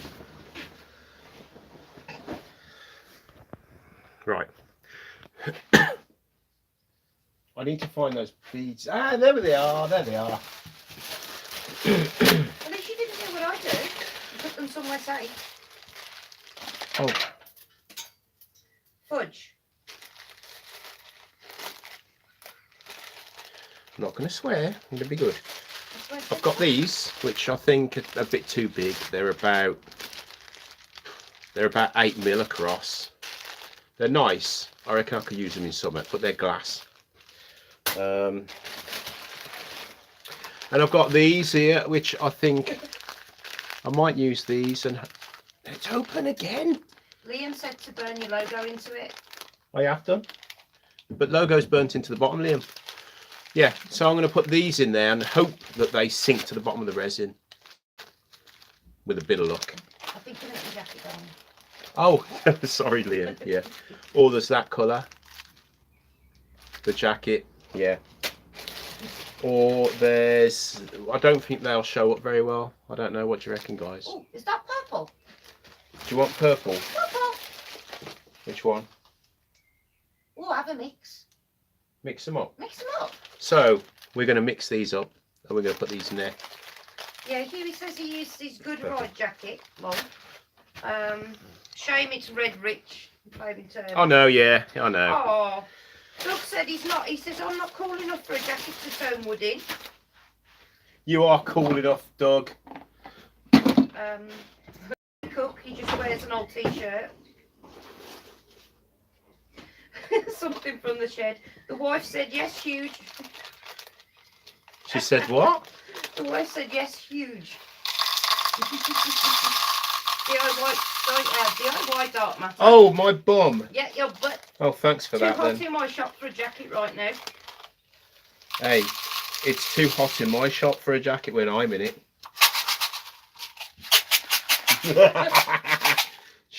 Right. I need to find those beads. Ah, there they are. There they are. At least you didn't do what I do. You put them somewhere safe. Oh. Fudge. I'm not going to swear. I'm going to be good. I swear I've got these, which I think are a bit too big. They're about 8mm across. They're nice. I reckon I could use them in summer, but they're glass. And I've got these here, which I think I might use these. And it's open again. Liam said to burn your logo into it. I have done, but logo's burnt into the bottom, Liam. Yeah, so I'm going to put these in there and hope that they sink to the bottom of the resin with a bit of luck. I think you let the jacket down. Oh, sorry, Liam. Yeah. Or there's that colour. The jacket. Yeah. Or there's... I don't think they'll show up very well. I don't know. What do you reckon, guys? Oh, is that purple? Do you want purple? Purple. Which one? Oh, have a mix. Mix them up. Mix them up. So, we're going to mix these up. And we're going to put these in there. Yeah, Huey says he used his Good Ride jacket. Long. Shame it's red rich. Oh, no, yeah. I know. Oh. Doug said he's not. He says, I'm not cool enough for a jacket to turn wood in. You are cool enough, Doug. Cook, he just wears an old t-shirt. Something from the shed. The wife said, yes, huge. She said what? The wife said, yes, huge. DIY dark matter. Oh, my bum. Yeah, your butt. Oh, thanks for Too that, hot then. in my shop for a jacket right now. Hey, it's too hot in my shop for a jacket when I'm in it.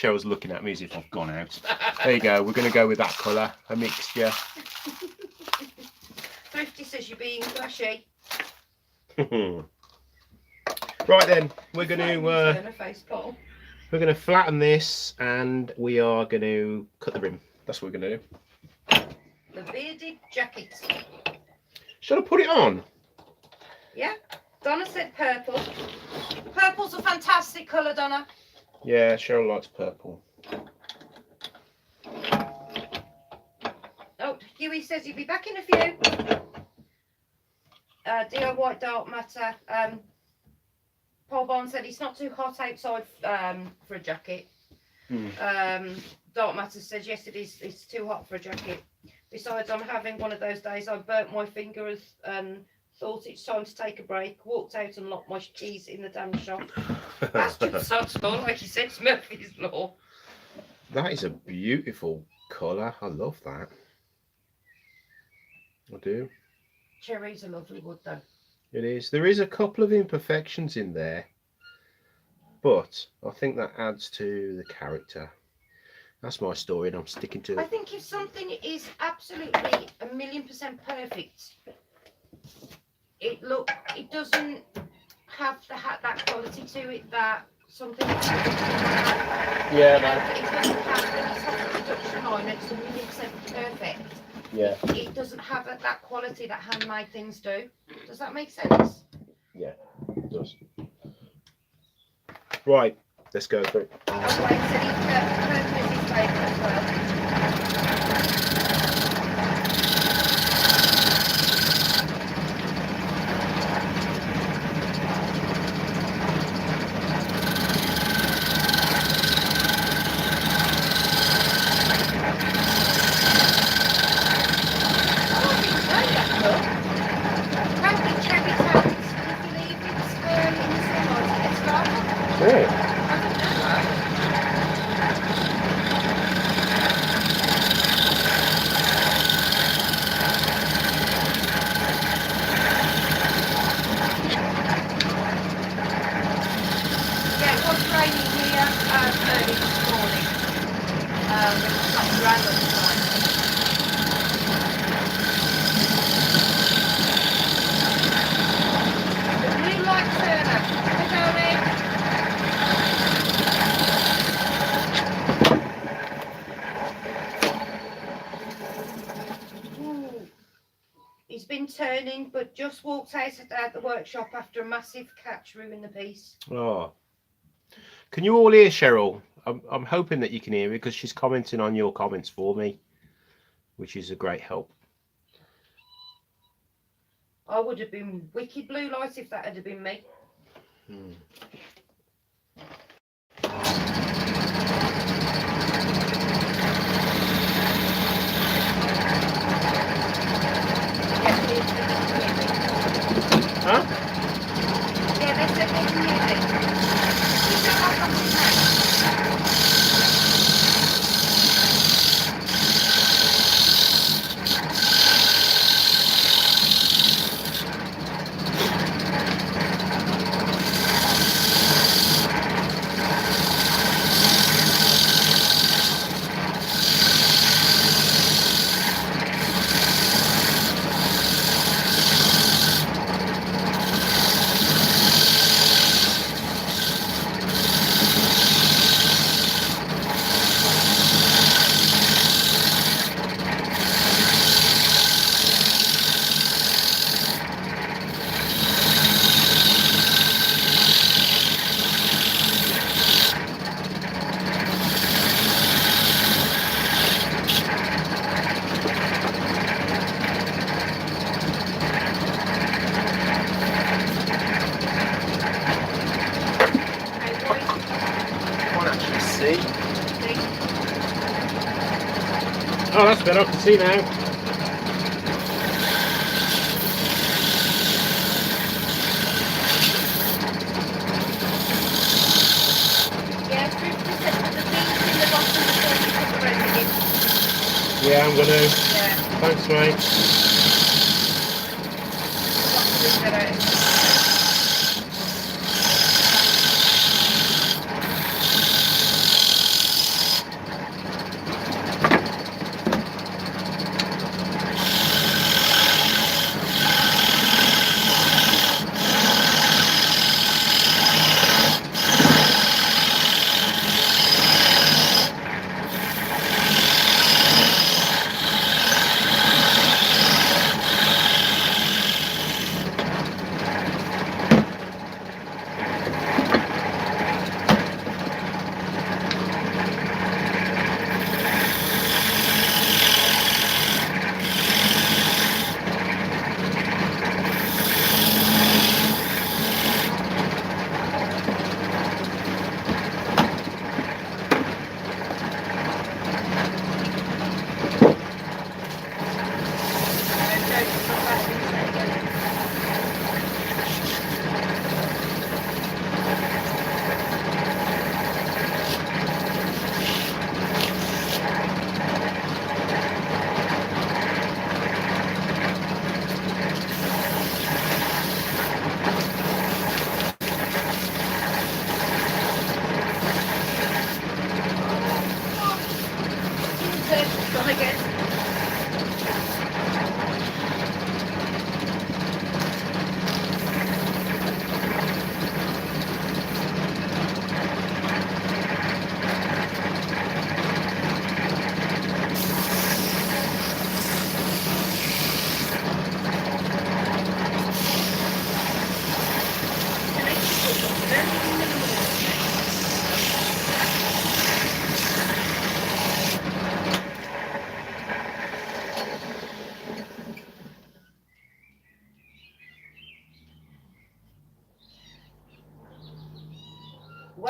Cheryl's looking at me as if I've gone out. There you go. We're going to go with that colour, a mixture. Thrifty says you're being flashy. Right then, we're going to flatten this, and we are going to cut the rim. That's what we're going to do. The bearded jacket. Should I put it on? Yeah. Donna said purple. Purple's a fantastic colour, Donna. Yeah, Cheryl likes purple. Oh, Huey says he'll be back in a few. DIY White Dark Matter. Paul Bond said it's not too hot outside for a jacket. Dark Matter says yes, it is. It's too hot for a jacket. Besides, I'm having one of those days. I burnt my fingers and thought it's time to take a break. Walked out and locked my keys in the damn shop. That's just such law, like you said, Murphy's Law. That is a beautiful colour. I love that. I do. Cherry's a lovely wood, though. It is. There is a couple of imperfections in there, but I think that adds to the character. That's my story, and I'm sticking to I it. think if something is absolutely 1,000,000% perfect, it doesn't have that quality to it that something. Yeah, It doesn't have when it's on the production line. It's 1,000,000% perfect. Yeah. It doesn't have that quality that handmade things do. Does that make sense? Yeah, it does. Right, let's go through. Oh, wait, so purple is his favourite as well. He's been turning, but just walked out at the workshop after a massive catch ruined the piece. Oh. Can you all hear Cheryl? I'm hoping that you can hear me because she's commenting on your comments for me, which is a great help. I would have been wicked blue light if that had been me. Huh? Yeah, they said they can hear me. You sound like I'm in there. Oh, that's better. I can see now. Yeah, 50% of the things in the bottom before you put the resin in. Yeah, I'm gonna. Yeah. Thanks, mate. Got to leave that out.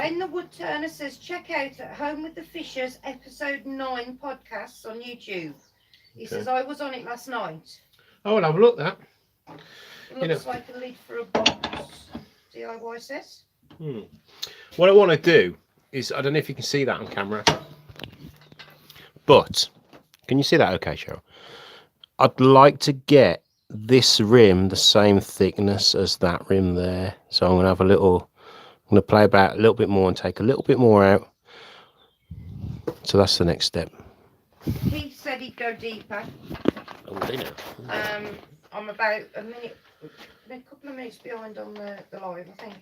When the Wood Turner says check out At Home with the Fishers episode 9 podcasts on YouTube. He says I was on it last night. Oh, I'll have a look at that. It looks like a lid for a box. DIY says. What I want to do is, I don't know if you can see that on camera, but can you see that okay, Cheryl? I'd like to get this rim the same thickness as that rim there. So I'm going to have a little, I'm going to play about a little bit more and take a little bit more out. So that's the next step. He said he'd go deeper. Oh, they know. I'm about a couple of minutes behind on the live, I think.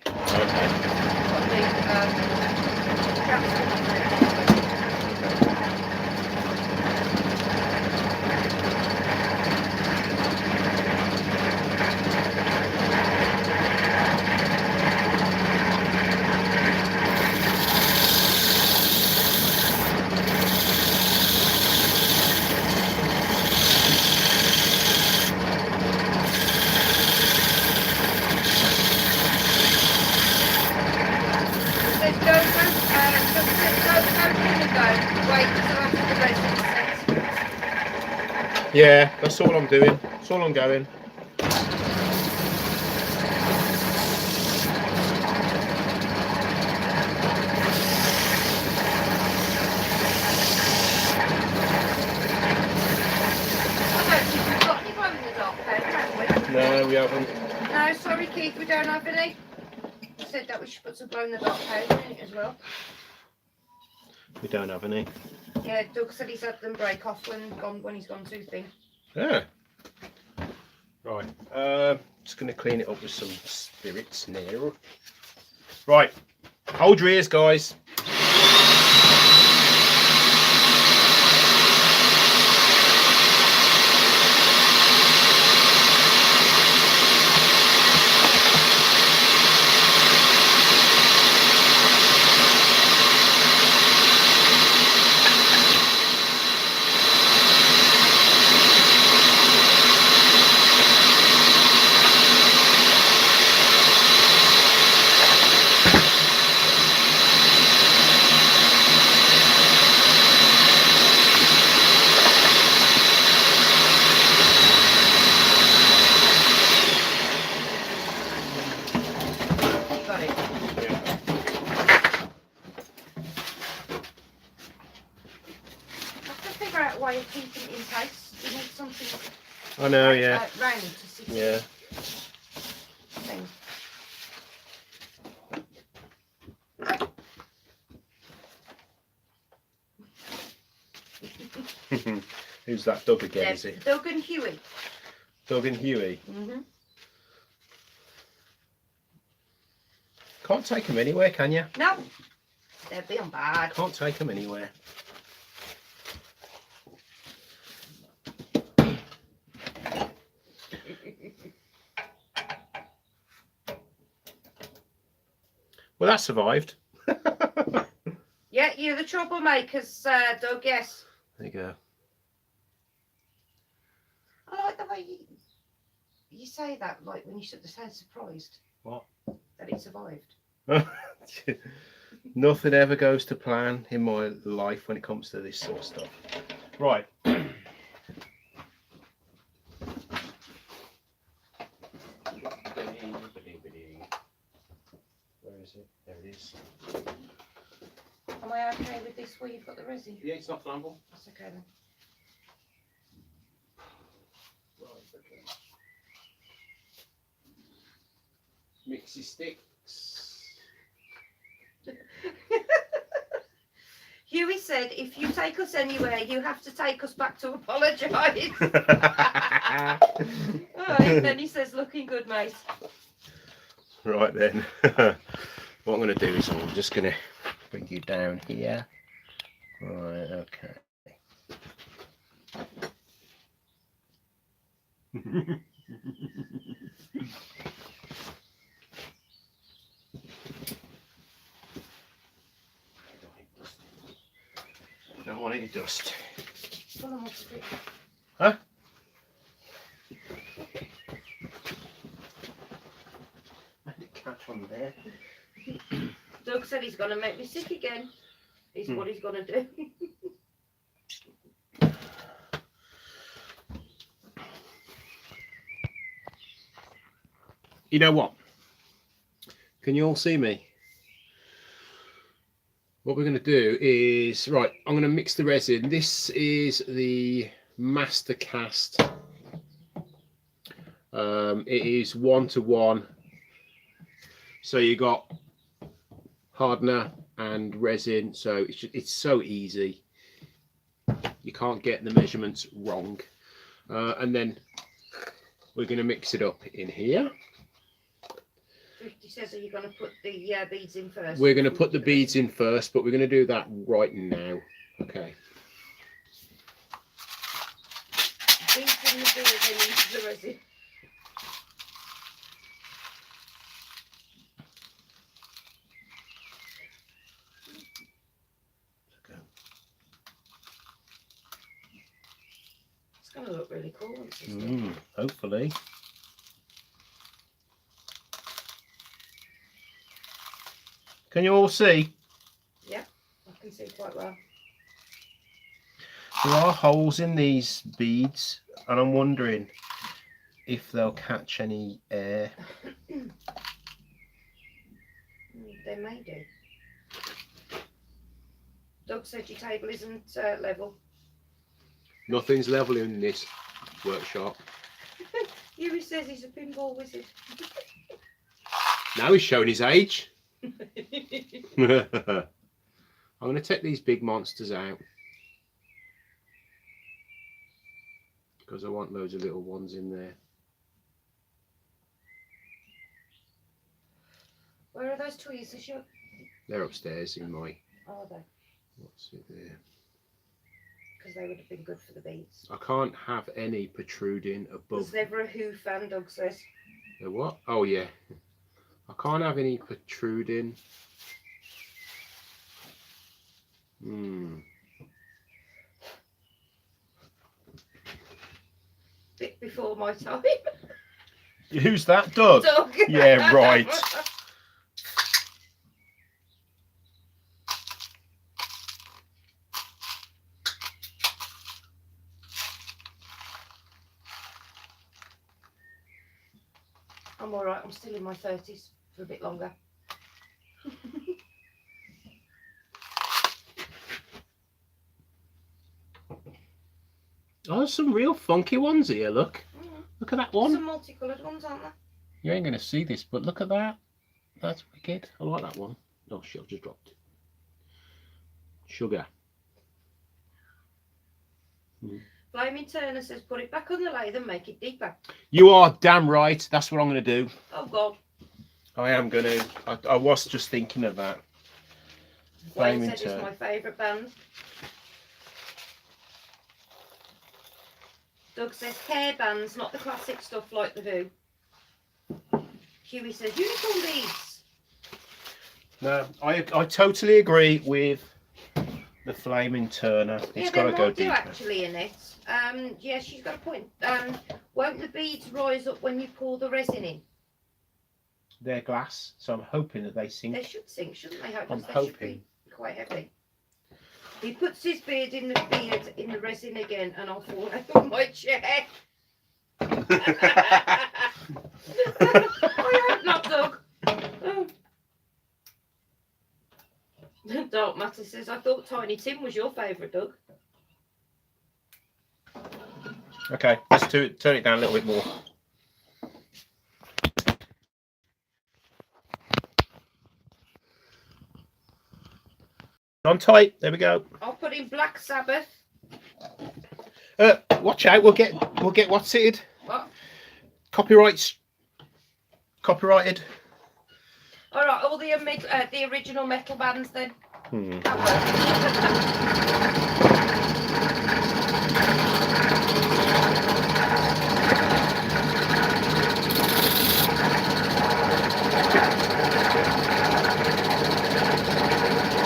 Yeah, that's all I'm doing. That's all I'm going. No, we haven't. No, sorry, Keith, we don't have any. I said that we should put some glow in the dark powder in it as well. We don't have any. Yeah, Doug said he's had them break off when he's gone too thin. Yeah. Right. Just going to clean it up with some spirits now. Right. Hold your ears, guys. I know, yeah. Round to 60. Yeah. Thing. Who's that? Doug again, is it? Doug and Huey. Doug and Huey. Can't take them anywhere, can you? No. They're being bad. Can't take them anywhere. Well, that survived. Yeah, you're the troublemakers, Doug, yes. There you go. I like the way you say that, like when you sound surprised. What? That it survived. Nothing ever goes to plan in my life when it comes to this sort of stuff. Right. Where is it? There it is. Am I okay with this where you've got the resin? Yeah, it's not flammable. That's okay then. Right, okay. Mixy sticks. Huey said, if you take us anywhere, you have to take us back to apologise. Alright, then he says, looking good, mate. Right then. What I'm going to do is I'm just going to bring you down here. Right, okay. Don't want any dust. Huh? Let it catch on there. Doug said he's gonna make me sick again. Is what he's gonna do. You know what? Can you all see me? What we're going to do is, right, I'm going to mix the resin. This is the Mastercast. It is 1-to-1. So you got hardener and resin. So it's so easy. You can't get the measurements wrong. And then we're going to mix it up in here. He says, are you going to put the beads in first? We're going to put the beads in first, but we're going to do that right now. Okay. Beads in the beard and into the resin. It's going to look really cool once it's done. Hopefully. Can you all see? Yeah, I can see quite well. There are holes in these beads, and I'm wondering if they'll catch any air. They may do. Doug said your table isn't level. Nothing's level in this workshop. Huey says he's a pinball wizard. Now he's showing his age. I'm going to take these big monsters out because I want loads of little ones in there. Where are those tweezers? They're upstairs in my... Are they? What's it there? Because they would have been good for the beads. I can't have any protruding above. There's never a Who fan, Doug says. The what? Oh yeah. I can't have any protruding. Bit before my time. Who's that, Doug? Doug. Yeah, right. I'm alright, I'm still in my 30s for a bit longer. Oh, there's some real funky ones here, look. Look at that one. Some multicoloured ones, aren't there? You ain't going to see this, but look at that. That's wicked. I like that one. Oh shit, I've just dropped it. Sugar. Flaming Turner says put it back on the lathe and make it deeper. You are damn right. That's what I'm going to do. Oh God. I am going to. I was just thinking of that. Wayne Flaming said it's Turner. my favourite band. Doug says hair bands, not the classic stuff like the Who. Huey says unicorn beads. No, I totally agree with the Flaming Turner. It's got to go do deeper. actually in it. Yeah, she's got a point. Won't the beads rise up when you pour the resin in? They're glass, so I'm hoping that they sink. They should sink, shouldn't they? I'm They should hoping. be quite heavy. He puts his beard in the resin again, and I'll fall out of my chair. I hope not, Doug. Oh. Dark Matter says, I thought Tiny Tim was your favourite, Doug. Okay, let's turn it down a little bit more. On tight. There we go. I'll put in Black Sabbath. Watch out. We'll get what's it? What? Copyrighted. All right, all the original metal bands then. That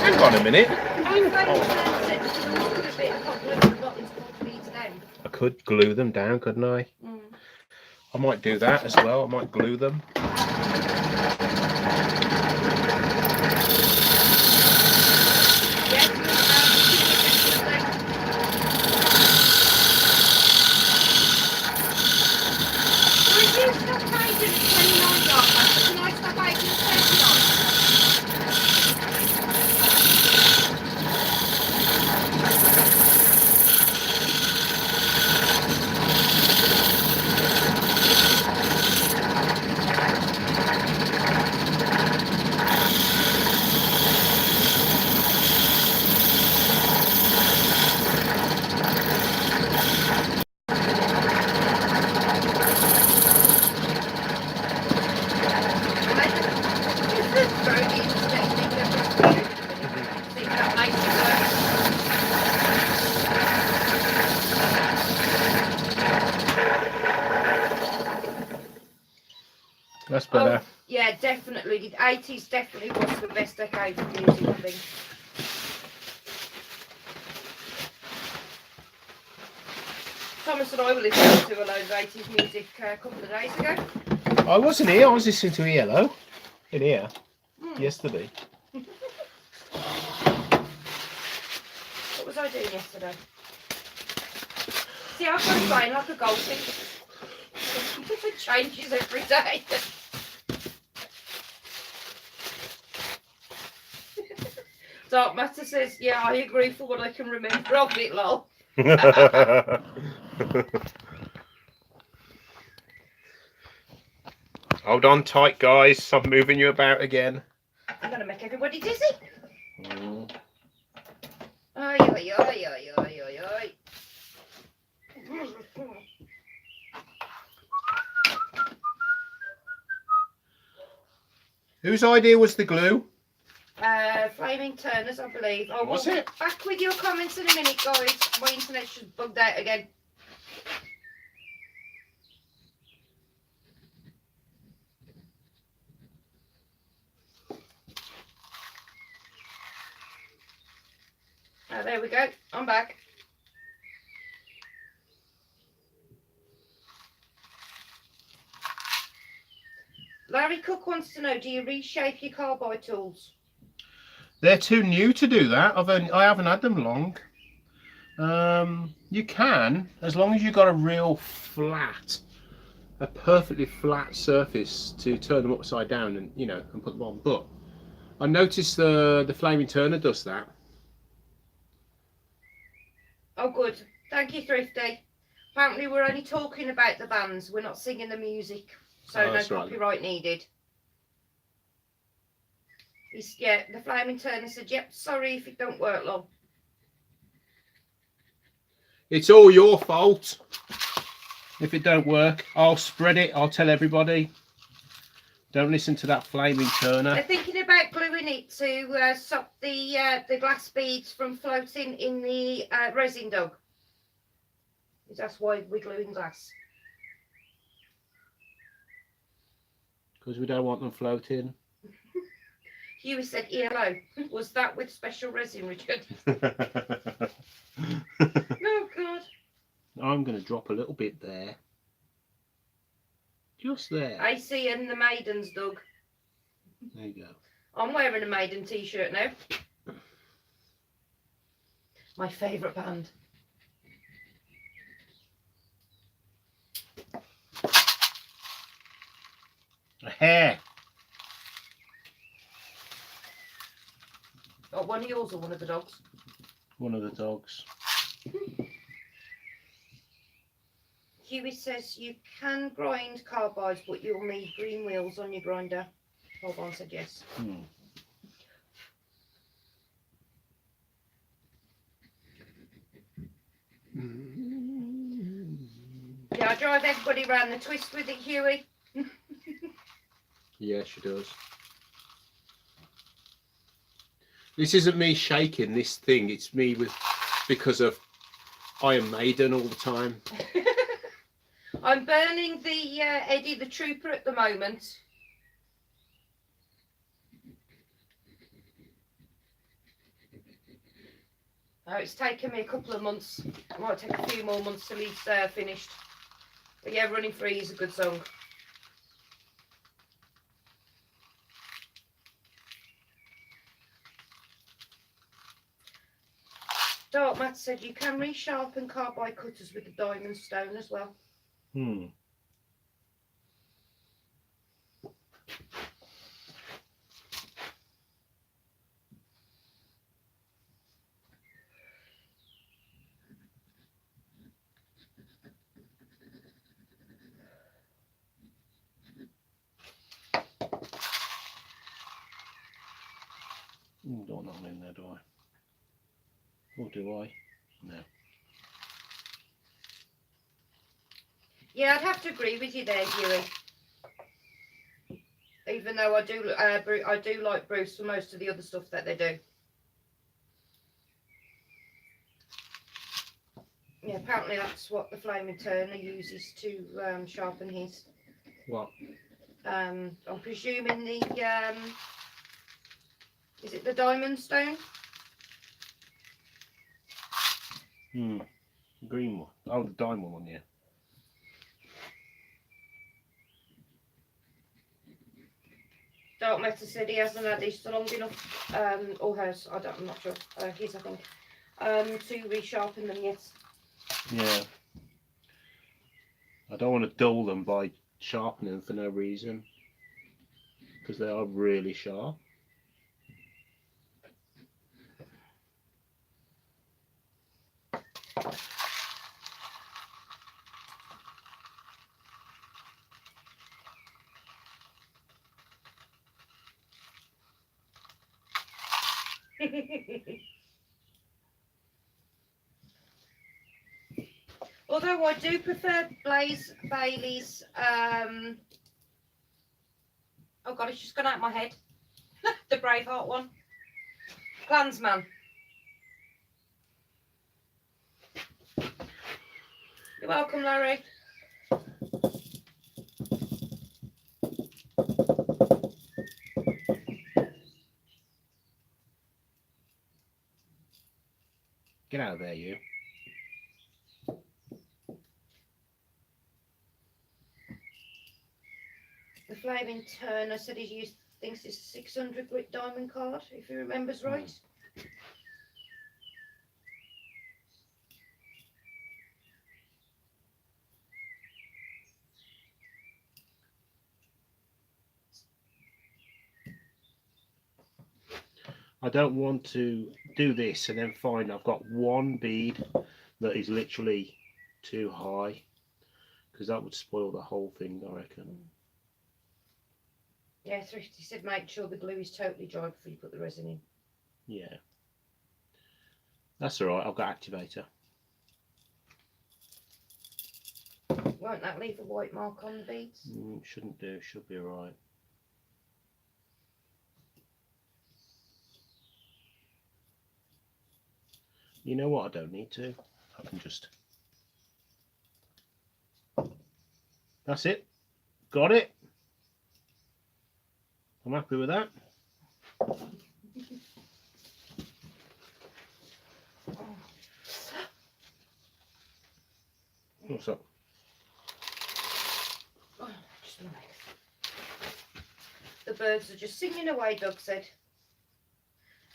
Hang on a minute. I could glue them down, couldn't I? I might do that as well. I might glue them. That's better. Oh, yeah, definitely. The 80s definitely was the best decade of music, I think. Thomas and I were listening to a load of 80s music a couple of days ago. I wasn't here. I was listening to ELO in here yesterday. What was I doing yesterday? See, I've got a brain like a goldfish. It changes every day. Dark Matter says, yeah, I agree for what I can remember of it, lol. Hold on tight, guys. I'm moving you about again. I'm going to make everybody dizzy. Mm. Ay, ay, ay, ay, ay, ay, ay. Whose idea was the glue? Flaming Turners, I believe. I will Was it? be back with your comments in a minute, guys. My internet's just bugged out again. There we go. I'm back. Larry Cook wants to know, do you reshape your carbide tools? They're too new to do that. I haven't had them long. You can, as long as you've got a real flat, a perfectly flat surface to turn them upside down and and put them on. But I noticed the Flaming Turner does that. Oh, good. Thank you, Thrifty. Apparently, we're only talking about the bands. We're not singing the music, so Oh, no that's right. copyright needed. Yeah, the Flaming Turner said, yep, sorry if it don't work long. It's all your fault if it don't work. I'll spread it. I'll tell everybody. Don't listen to that Flaming Turner. They're thinking about gluing it to stop the glass beads from floating in the resin dog. That's why we're gluing glass. Because we don't want them floating. Huey said ELO. Was that with special resin, Richard? Oh, God. I'm going to drop a little bit there. Just there. AC and the Maidens, Doug. There you go. I'm wearing a Maiden t-shirt now. My favourite band. A hare. Oh, one of yours or one of the dogs? One of the dogs. Huey says you can grind carbides, but you'll need green wheels on your grinder. Hold on, said yes. Yeah, I drive everybody around the twist with it, Huey. Yeah, she does. This isn't me shaking this thing. It's me because of Iron Maiden all the time. I'm burning the Eddie the Trooper at the moment. Oh, it's taken me a couple of months. It might take a few more months till he's finished. But yeah, Running Free is a good song. Dark Matt said you can resharpen carbide cutters with the diamond stone as well. Don't want that in there, do I? Or do I? No. Yeah, I'd have to agree with you there, Huey. Even though I do like Bruce for most of the other stuff that they do. Yeah, apparently that's what the Flaming Turner uses to sharpen his. What? I'm presuming the is it the diamond stone? Green one. Oh, the diamond one, yeah. Dark Matter said he hasn't had his for long enough, or hers, I'm not sure, his I think, to resharpen them yet. Yeah. I don't want to dull them by sharpening them for no reason, because they are really sharp. Although I do prefer Blaze Bailey's, oh god, it's just gone out of my head. The Braveheart one. Clansman. You're welcome, Larry. Get out of there, you. The Flaming Turner said he thinks it's a 600 grit diamond card, if he remembers right. I don't want to do this and then find I've got one bead that is literally too high, because that would spoil the whole thing, I reckon. Yeah, Thrifty said make sure the glue is totally dry before you put the resin in. Yeah. That's alright, I've got activator. Won't that leave a white mark on the beads? Shouldn't do, should be alright. You know what, I don't need to. I can just... That's it. Got it. I'm happy with that. What's up? Oh, just my legs. The birds are just singing away, Doug said.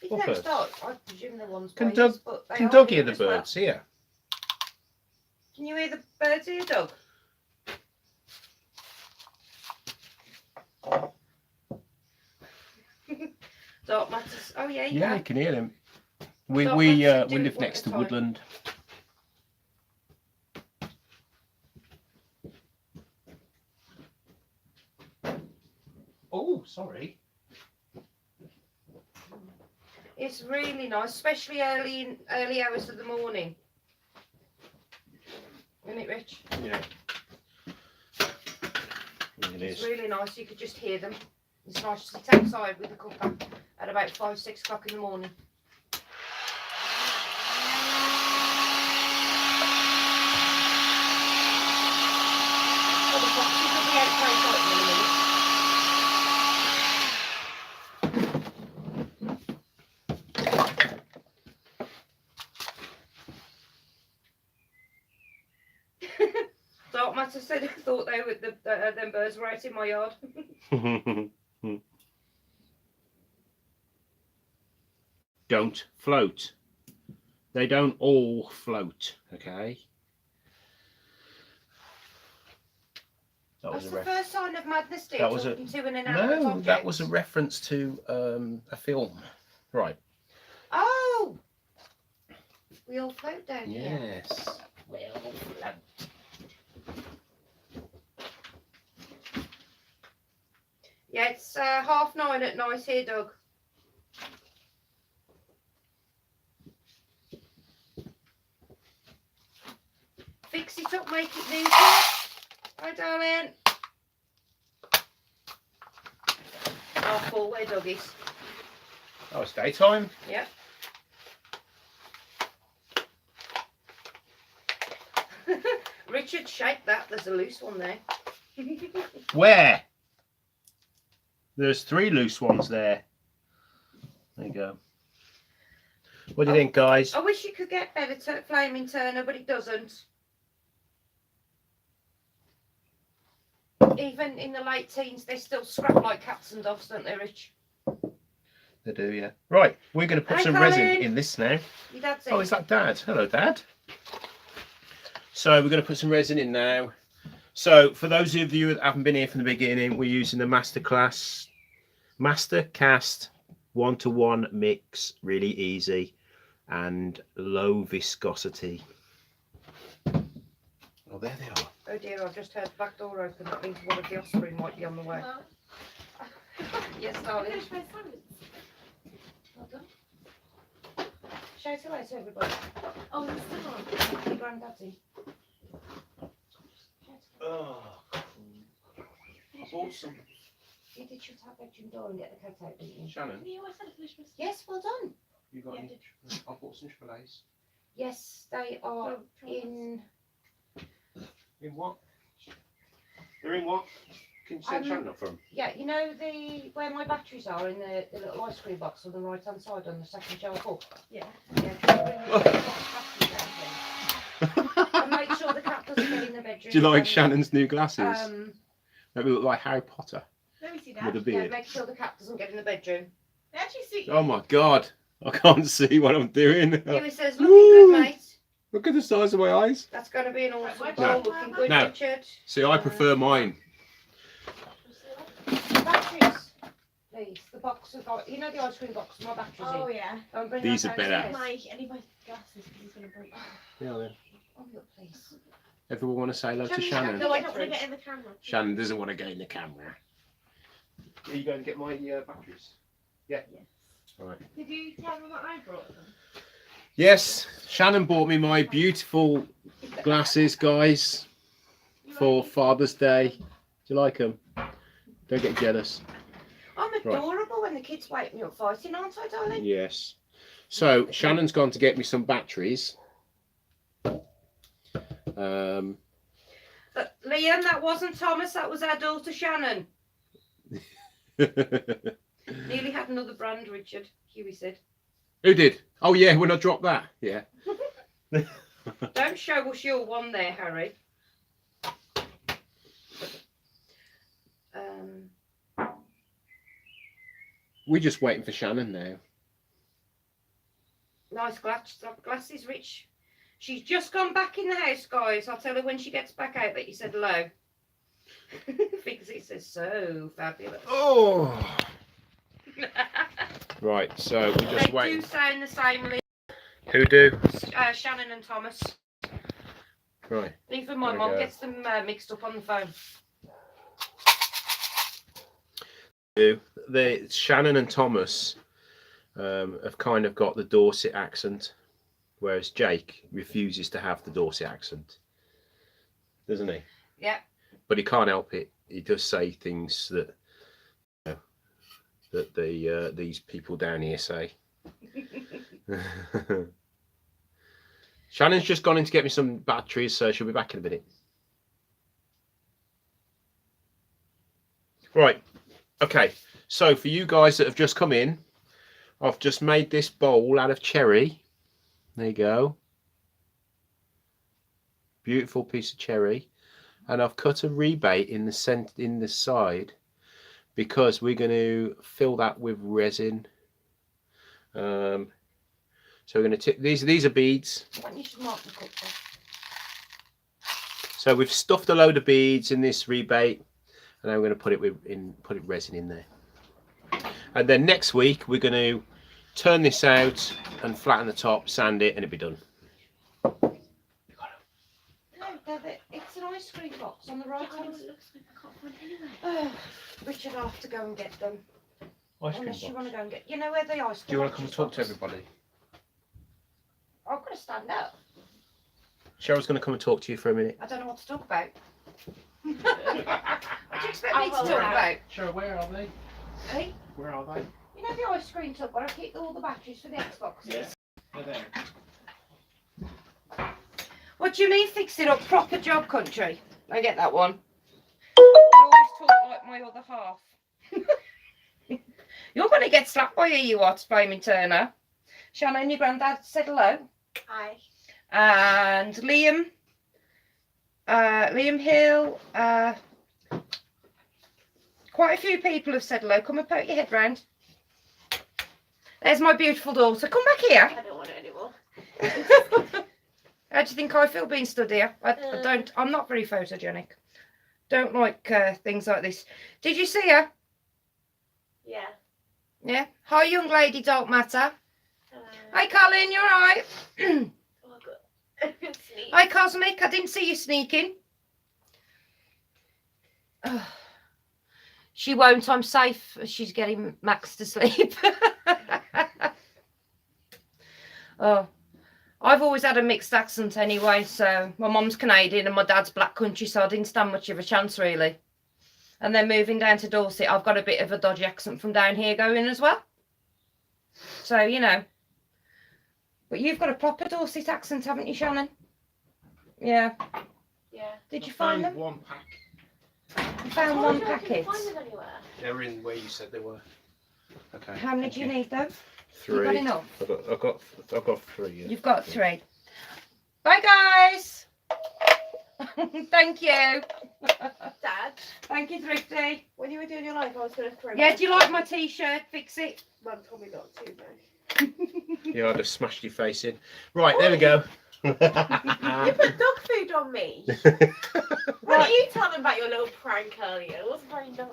It What don't birds? start. I presume the ones Can waves, Doug- but they Can are Doug here hear the as well. birds here? Can you hear the birds here, Doug? Dark Matters. Oh yeah, Yeah, yeah. you can hear them. We Dark we Matters do we it live one next at to a time. woodland. Oh, sorry. It's really nice, especially early hours of the morning. Isn't it, Rich? Yeah. It It's is. really nice. You could just hear them. It's nice to sit outside with the cuppa at about 5, 6 o'clock in the morning. Oh, the foxes will be outside fighting in a minute. Dark Matter said I thought they were them birds were out in my yard. Don't float. They don't all float, okay? That That's was a the ref- first sign of madness, dear. That was a- talking to an inanimate No, object. that was a reference to a film. Right. Oh! We all float down here. Yes. We all float. Yeah, it's 9:30 at night here, Doug. Fix it up, make it neutral. Hi, darling. Our full way doggies. Oh, it's daytime. Yep. Richard, shake that. There's a loose one there. Where? There's 3 loose ones there. There you go. What do you think, guys? I wish you could get better flaming Turner, but it doesn't. Even in the late teens, they still scrap like cats and dogs, don't they, Rich? They do, yeah. Right, we're going to put Hi, some Colin. resin in this now. Your dad's Oh, in. is that Dad? Hello, Dad. So we're going to put some resin in now. So for those of you that haven't been here from the beginning, we're using the Mastercast 1-to-1 mix, really easy and low viscosity. Oh, there they are. Oh dear, I've just heard the back door open. That means one of the offspring might be on the way. Yes, darling. Well done. Shout hello to everybody. Oh, it's still on. Your granddad's in. Oh, awesome. You did shut our bedroom door and get the cat out, didn't you? Shannon, You always had a fish mistake. Yes, well done. you got Yeah, any? I bought some fillets. Yes, they are in. In what? They're in what? Can you send Shannon up for them? Yeah, you know where my batteries are in the little ice cream box on the right hand side on the second shelf up. Yeah. Yeah, can you bring the box of batteries down, please? And make sure the cat doesn't get in the bedroom. Do you like and, Shannon's new glasses? They Maybe look like Harry Potter Let me see with that. a Yeah, beard. make sure the cat doesn't get in the bedroom. They actually suit you. Oh my God, I can't see what I'm doing. Huey says, looking good, Woo. mate. Look at the size of my eyes. That's going to be an awesome Right, bowl. no. Looking good, No. Richard. See, I prefer mine. Batteries, please. The box of, you know the ice cream box with my batteries Oh in. yeah. Don't bring These that are better. downstairs. I need my glasses because he's gonna break them. Yeah, then. Oh, look, please. Everyone want to say hello to Shannon, Shannon? No, No, I I don't want to get in the camera. Shannon doesn't want to get in the camera. Are you going to get my batteries? Yes. Right. Did you tell them that I brought them? Yes, Shannon bought me my beautiful glasses, guys, You for like Father's Day. Do you like them? Don't get jealous. I'm adorable when the kids wake me up fighting, aren't I, darling? Yes. So Shannon's gone to get me some batteries. Liam, that wasn't Thomas, that was our daughter Shannon. Nearly had another brand, Richard, Huey said. Who did? Oh yeah, when I dropped that. Yeah. Don't show us your one there, Harry. We're just waiting for Shannon now. Nice glasses, Rich. She's just gone back in the house, guys. I'll tell her when she gets back out that you said hello. Because it says so fabulous. Oh. Right, so we're They just do waiting. sound the same, Lee. Who do? Shannon and Thomas. Right. Even my There we mum go. gets them mixed up on the phone. The Shannon and Thomas have kind of got the Dorset accent, whereas Jake refuses to have the Dorset accent, doesn't he? Yeah. But he can't help it. He does say things that these people down here say. Shannon's just gone in to get me some batteries, so she'll be back in a minute. Right. Okay. So for you guys that have just come in, I've just made this bowl out of cherry. There you go. Beautiful piece of cherry. And I've cut a rebate in the side because we're going to fill that with resin. So we're going to tip these are beads. Why don't you just mark the cup there? So we've stuffed a load of beads in this rebate, and then we're going to put resin in there. And then next week we're going to turn this out and flatten the top, sand it, and it'll be done. No, it's an ice cream box on the right Oh, hand. it looks like I can't find anywhere. Oh, Richard, I'll have to go and get them. Ice cream Unless you box. want to go and get. You know where the ice cream. Do you want to come and box talk to is? everybody? I've got to stand up. Cheryl's going to come and talk to you for a minute. I don't know what to talk about. What do you expect me to I'll talk hold about? Cheryl, where are they? Hey, Where are they? you know the ice cream tub where I keep all the batteries for the Xbox? Yes. They're there. What do you mean fix it up? Proper job country. I get that one. You always talk like my other half. You're going to get slapped by you, what, Flaming Turner. Shannon, your granddad said hello. Aye. And Liam. Liam Hill. Quite a few people have said hello. Come and poke your head round. There's my beautiful daughter. Come back here. I don't want it anymore. How do you think I feel being stood here? I'm not very photogenic. Don't like things like this. Did you see her? Yeah. Yeah. Hi, young lady, don't matter. Hello. Hi, Colin, you're right. Oh, God. Sneak. Hi, Cosmic. I didn't see you sneaking. Ugh. She won't. I'm safe. She's getting Max to sleep. Oh, I've always had a mixed accent anyway. So my mum's Canadian and my dad's Black Country, so I didn't stand much of a chance really. And then moving down to Dorset, I've got a bit of a dodgy accent from down here going as well. So, you know. But you've got a proper Dorset accent, haven't you, Shannon? Yeah. Yeah. Did you find them? One pack. You found I one told you I couldn't packet. find them anywhere. They're in where you said they were. Okay. How many do you need though? Three. You got enough? I've got 3. Yeah. You've got 3. Bye guys. Thank you. Dad, Thank you, Thrifty. when you were doing your life, I was going to throw Yeah, do you like my t-shirt? Fix it. Mum told me not to, though. Yeah, I just smashed your face in. Right, there we go. You put dog food on me. Why Right. did you tell them about your little prank earlier? It wasn't very nice.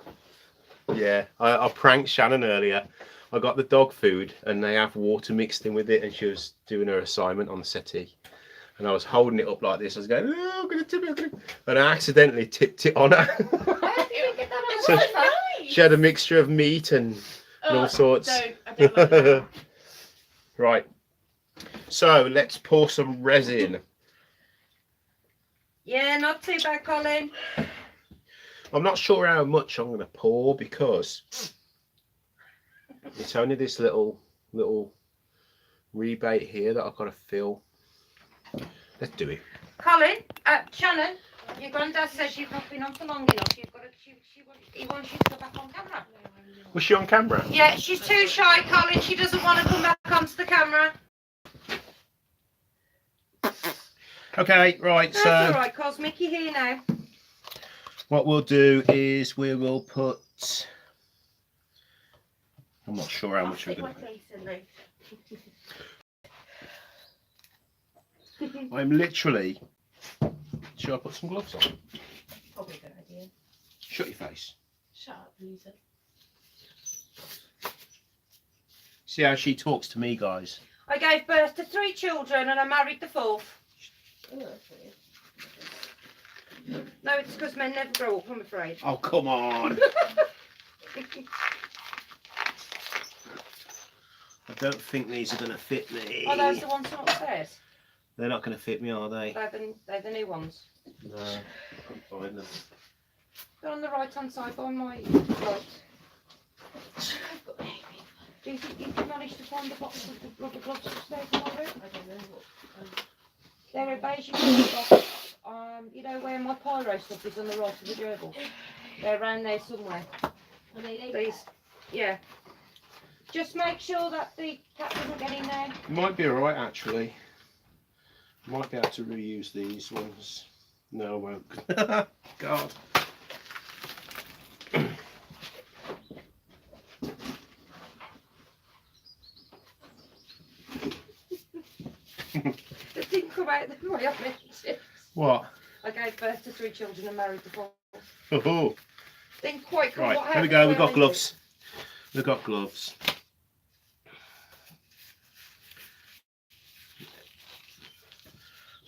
Yeah, I pranked Shannon earlier. I got the dog food and they have water mixed in with it, and she was doing her assignment on the settee. And I was holding it up like this. I was going, oh, I'm going to tip it. And I accidentally tipped it on her. How did you get that on So- the sofa? Nice. She had a mixture of meat and all sorts. Don't. I don't like that. Right. So let's pour some resin. Yeah, not too bad, Colin. I'm not sure how much I'm going to pour because it's only this little rebate here that I've got to fill. Let's do it. Colin, Shannon, your granddad says you've not been on for long enough. You've got to. He wants you to go back on camera. Was she on camera? Yeah, she's too shy, Colin. She doesn't want to come back onto the camera. Okay, right. That's So all right, Cosmic. You're here now. what we'll do is we will put. I'm not sure how I'll much we're stick my going to. face in there. I'm literally. Should I put some gloves on? Probably a good idea. Shut your face. Shut up, loser. See how she talks to me, guys. I gave birth to 3 children and I married the 4th. Oh, that's weird. No, it's because men never grow up, I'm afraid. Oh, come on. I don't think these are going to fit me. Are those the ones from upstairs? They're not going to fit me, are they? They're the new ones. No, I can't find them. They're on the right hand side by my right. I've got hay fever. Do you think you can manage to find the box of the rubber gloves upstairs in my room? I don't know what. They're a beige box. You know where my pyro stuff is on the right of the gerbil? They're around there somewhere. Are they Please. Yeah. Just make sure that the cat doesn't get in there. Might be alright, actually. Might be able to reuse these ones. No, I won't. God. It didn't come out the way I meant it. What? I gave birth to 3 children and married the 4th. Oh, Didn't quite come right, what here we happened go. We've where got I gloves. We've got gloves.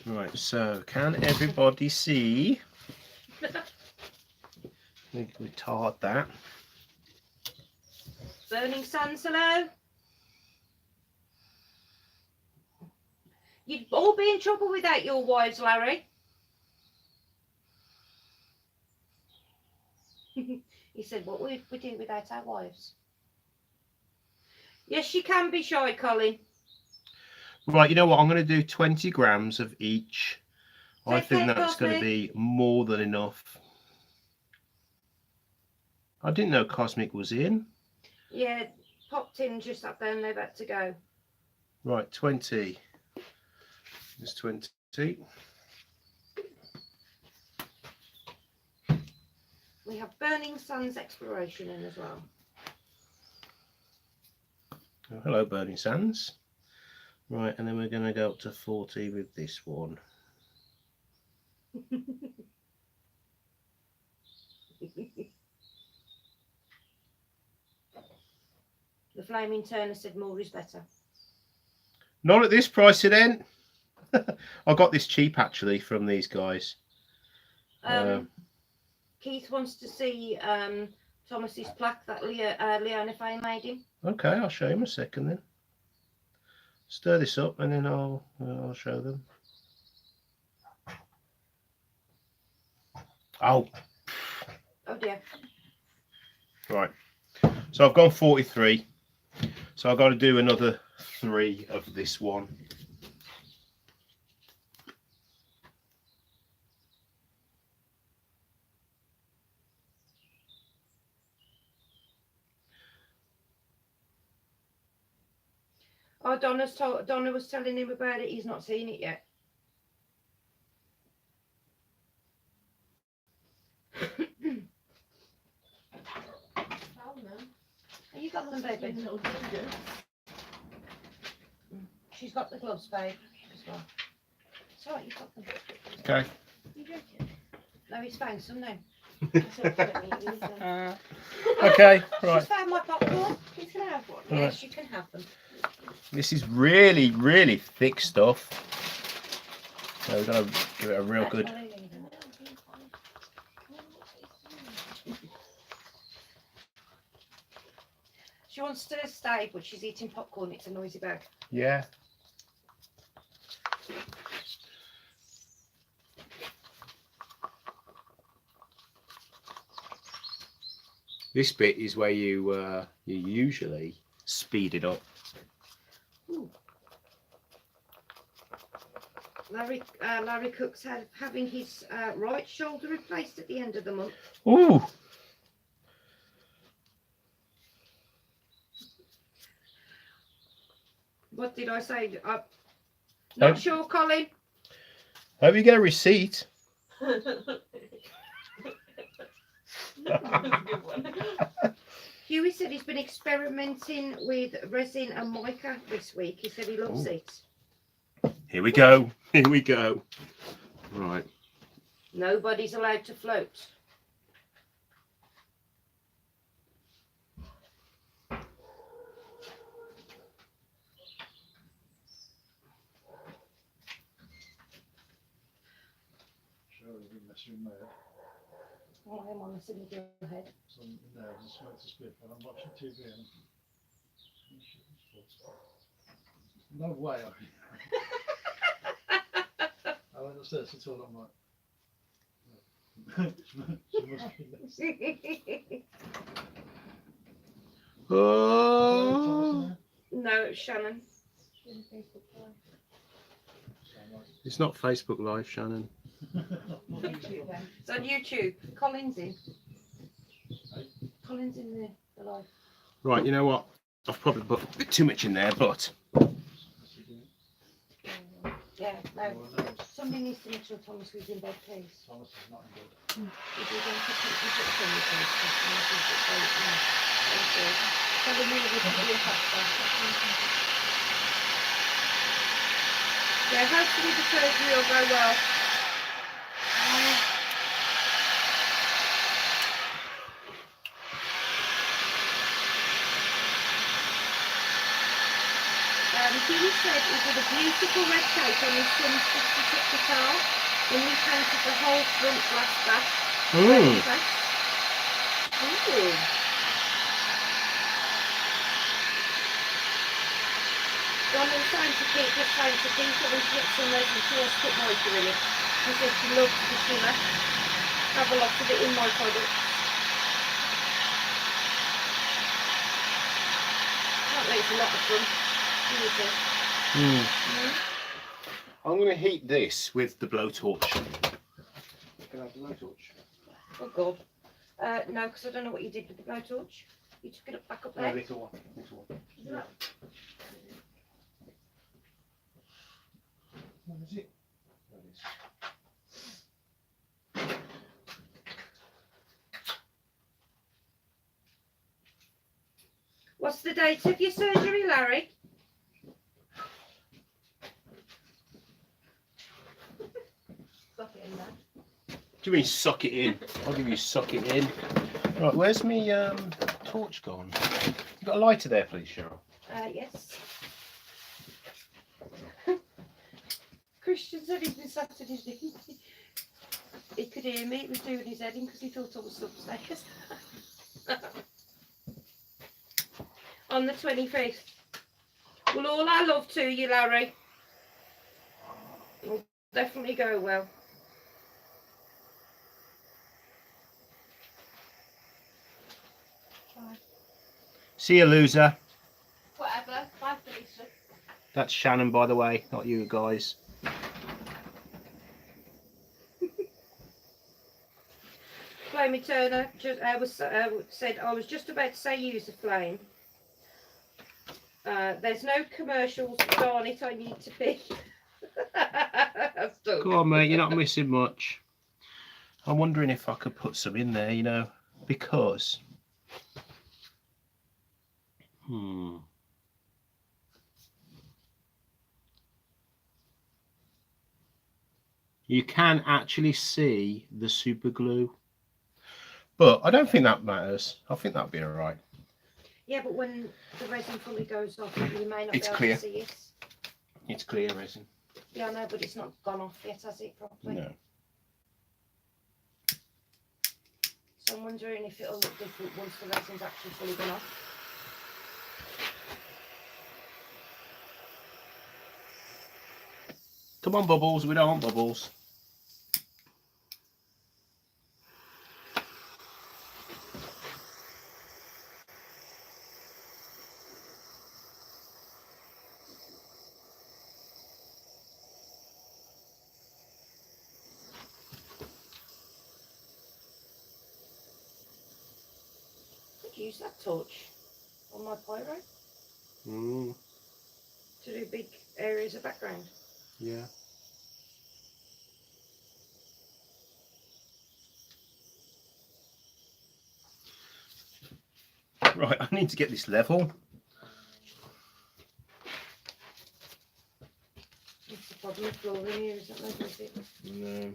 Right, so can everybody see? We retard that. Burning Sands, hello. You'd all be in trouble without your wives, Larry. He said, what would we do without our wives? Yes, you can be shy, Colin. Right, you know what? I'm going to do 20 grams of each. I Take think care, that's going to Cosmic. be more than enough. I didn't know Cosmic was in. Yeah, popped in, just sat down, they've had to go. Right, 20. There's 20. We have Burning Sands Exploration in as well. Oh, hello, Burning Sands. Right, and then we're going to go up to 40 with this one. The Flaming Turner said more is better. Not at this price, then. I got this cheap actually from these guys. Keith wants to see Thomas's plaque that Leona Faye made him. Okay, I'll show him a second then. Stir this up and then I'll show them. Oh dear. Right. So I've gone 43. So I've got to do another 3 of this one. Oh, Donna was telling him about it. He's not seen it yet. Have you got them, baby? She's got the gloves, babe, as well. It's all right, you've got them. Okay. No, he's found some now. Okay, right. She's found my popcorn. You can have one. Right. Yes, you can have them. This is really, really thick stuff. So we're going to give it a real good. She wants to stay, but she's eating popcorn. It's a noisy bag. Yeah. This bit is where you usually speed it up. Ooh. Larry Cook's having his right shoulder replaced at the end of the month. Ooh. What did I say? Not Oh. sure, Colin. Hope you get a receipt. Huey said he's been experimenting with resin and mica this week. He said he loves Ooh. it. Here we go. Here we go. Right. Nobody's allowed to float. Oh, I'm on the silly girl head. No way. I went upstairs to toilet. I'm like, she must be Oh. No, it's Shannon. It's not Facebook Live, Shannon. It's on YouTube. Colin's in. Colin's in the live. Right, you know what? I've probably put a bit too much in there, but Yeah, no. Somebody needs to make sure Thomas was in bed, please. Thomas is not in bed. If you're going to put your foot on your face, Thomas is at bed now. Thank you. Tell the movie to be a pasta. Yeah, hopefully the surgery will go well. He said he did a beautiful red cake on his son's 56 guitar when he painted the whole front glass back. Ooh. Ooh. Donna's trying to keep her trying to think that when she gets some resin she has to put moisture in it. She says she loves the shimmer. Have a lot of it in my product. Apparently it's a lot of fun. I'm going to heat this with the blowtorch. Can I have the blowtorch? Oh God. No, because I don't know what you did with the blowtorch. You took it back up No, there. little one. Little one. Yeah. Where is it? There it is. What's the date of your surgery, Larry? Got it in there. Do you mean suck it in? I'll give you suck it in. Right, where's me torch gone? You got a lighter there, please, Cheryl? Yes. Christian said he'd been sat at his knee. He could hear me. He was doing his head in because he thought I was upstairs. On the 25th. Well, all our love to you, Larry. It'll definitely go well. See you, loser. Whatever. Bye, Felicia. That's Shannon, by the way, not you guys. Flamey Turner just said I was just about to say use the flame. There's no commercials. Darn it, I need to pee. Go on, mate, you're not missing much. I'm wondering if I could put some in there, you know, because... You can actually see the super glue. But I don't think that matters. I think that'll be all right. Yeah, but when the resin fully goes off, you may not It's be able clear. to see it. It's clear resin. Yeah, I know, but it's not gone off yet, has it, properly? No. So I'm wondering if it'll look different once the resin's actually fully gone off. Come on, Bubbles. We don't want Bubbles. Could use that torch on my pyro Mm, to do big areas of background. yeah. Right, I need to get this level. That's the problem with flooring here, isn't there? Is it? No.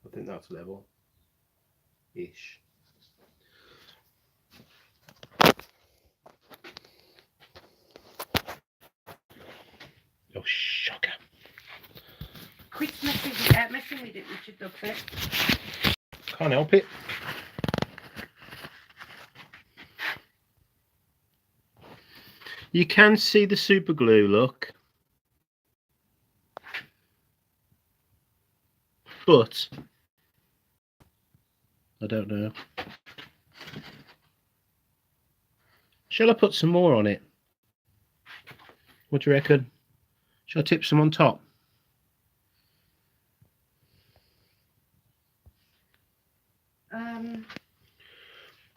I think that's level. Ish. Oh, shocker. Quit messing with it, Richard Duffy. Can't help it. You can see the super glue, look. But I don't know. Shall I put some more on it? What do you reckon? Shall I tip some on top?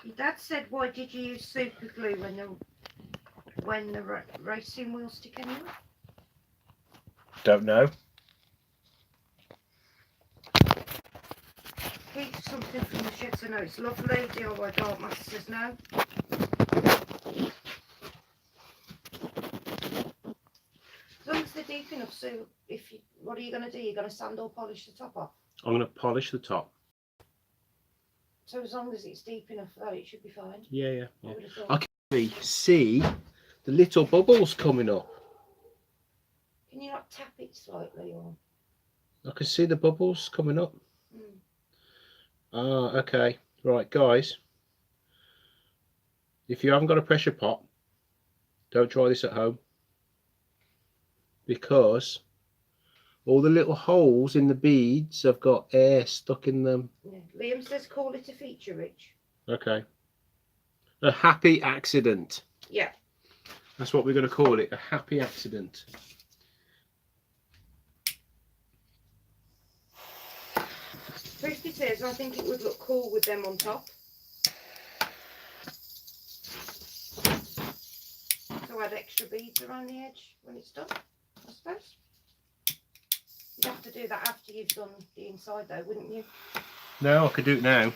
Your dad said, why did you use super glue when the racing wheels stick anyway? Don't know. Keep something from the shed to know it's lovely. DIY Dark Master says no. As long as they're deep enough, so what are you going to do? You're going to sand or polish the top off? I'm going to polish the top. So as long as it's deep enough for that, it should be fine. Yeah. I would have thought. I can see the little bubbles coming up. Can you not tap it slightly or? I can see the bubbles coming up. Mm. Ah, okay. Right, guys. If you haven't got a pressure pot, don't try this at home. because all the little holes in the beads have got air stuck in them. Yeah. Liam says call it a feature, Rich. Okay. A happy accident. Yeah. That's what we're going to call it, a happy accident. Christy says I think it would look cool with them on top. So add extra beads around the edge when it's done, I suppose. You'd have to do that after you've done the inside though, wouldn't you? No, I could do it now.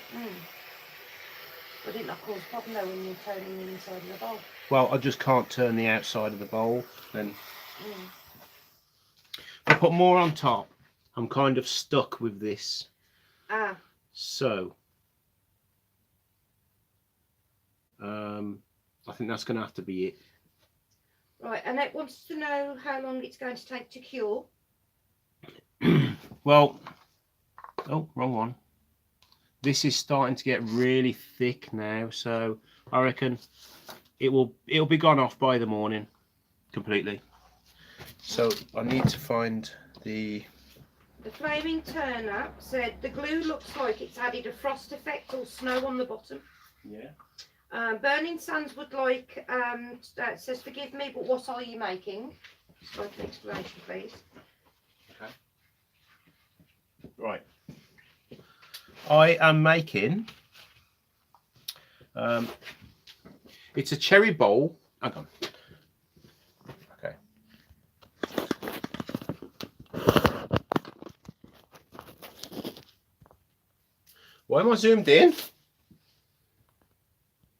Wouldn't that cause a problem though when you're turning the inside of the bowl? Well, I just can't turn the outside of the bowl. Then Mm. I put more on top. I'm kind of stuck with this. Ah, So, I think that's going to have to be it. right. Annette wants to know how long it's going to take to cure. Well, oh, wrong one. This is starting to get really thick now, so I reckon it'll be gone off by the morning completely. So I need to find the. The Flaming Turner said the glue looks like it's added a frost effect or snow on the bottom. Yeah. Burning Sands would like, says forgive me, but what are you making? Just like an explanation, please. Right. I am making. It's a cherry bowl. Hang on. Okay. Why am I zoomed in?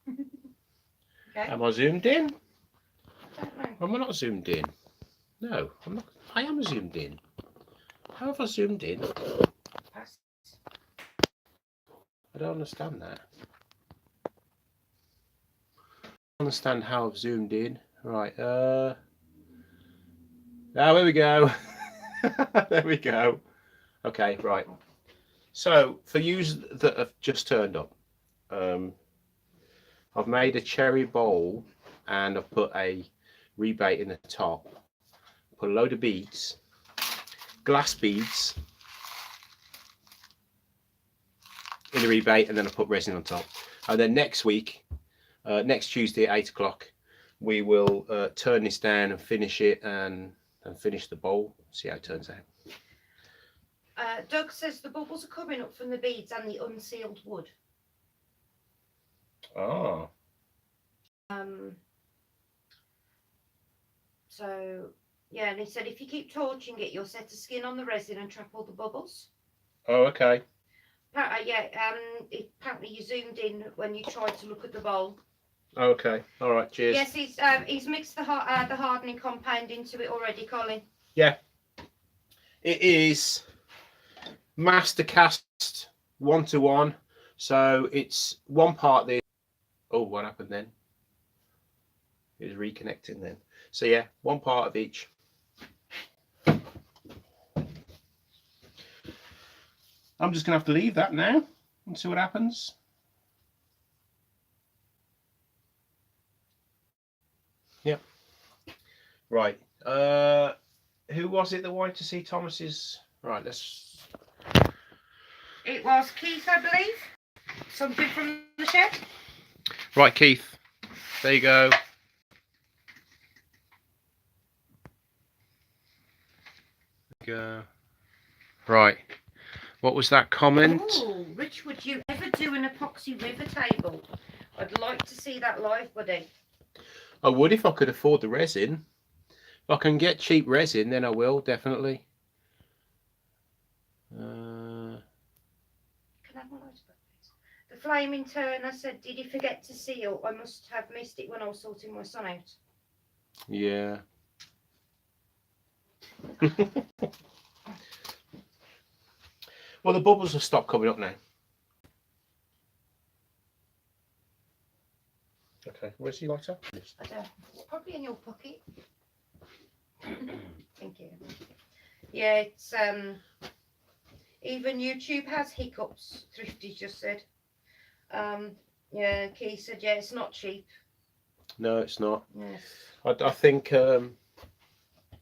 Okay. Am I zoomed in? Don't know. Am I not zoomed in? No, I'm not. I am zoomed in. How have I zoomed in? Pass. I don't understand that. I don't understand how I've zoomed in. Right. There we go. There we go. Okay. Right. So for you that have just turned up, I've made a cherry bowl and I've put a rebate in the top. Put a load of beads, glass beads in the rebate, and then I put resin on top. And then next week, next Tuesday at 8 o'clock, we will turn this down and finish it and finish the bowl. See how it turns out. Doug says the bubbles are coming up from the beads and the unsealed wood. Oh. So yeah, and he said if you keep torching it, you'll set a skin on the resin and trap all the bubbles. Oh, okay. Apparently you zoomed in when you tried to look at the bowl. Okay. All right. Cheers. Yes, he's mixed the hardening compound into it already, Colin. Yeah. It is master cast 1-to-1. So it's one part there. Oh, what happened then? It was reconnecting then. So yeah, one part of each. I'm just gonna have to leave that now and see what happens. Yep. Right. Who was it that wanted to see Thomas's? Right, let's. It was Keith, I believe. Something from the shed. Right, Keith. There you go. Right. What was that comment? Oh, Rich, would you ever do an epoxy river table? I'd like to see that live, buddy. I would if I could afford the resin. If I can get cheap resin, then I will, definitely. Can I have my lights back, please? The Flaming Turner said, did he forget to seal? I must have missed it when I was sorting my son out. Yeah. Well, the bubbles have stopped coming up now. Okay, where's your lighter? I don't, it's probably in your pocket. Thank you. Yeah, it's even YouTube has hiccups. Thrifty just said. Yeah, Keith said, yeah, it's not cheap. No, it's not. Yes. I think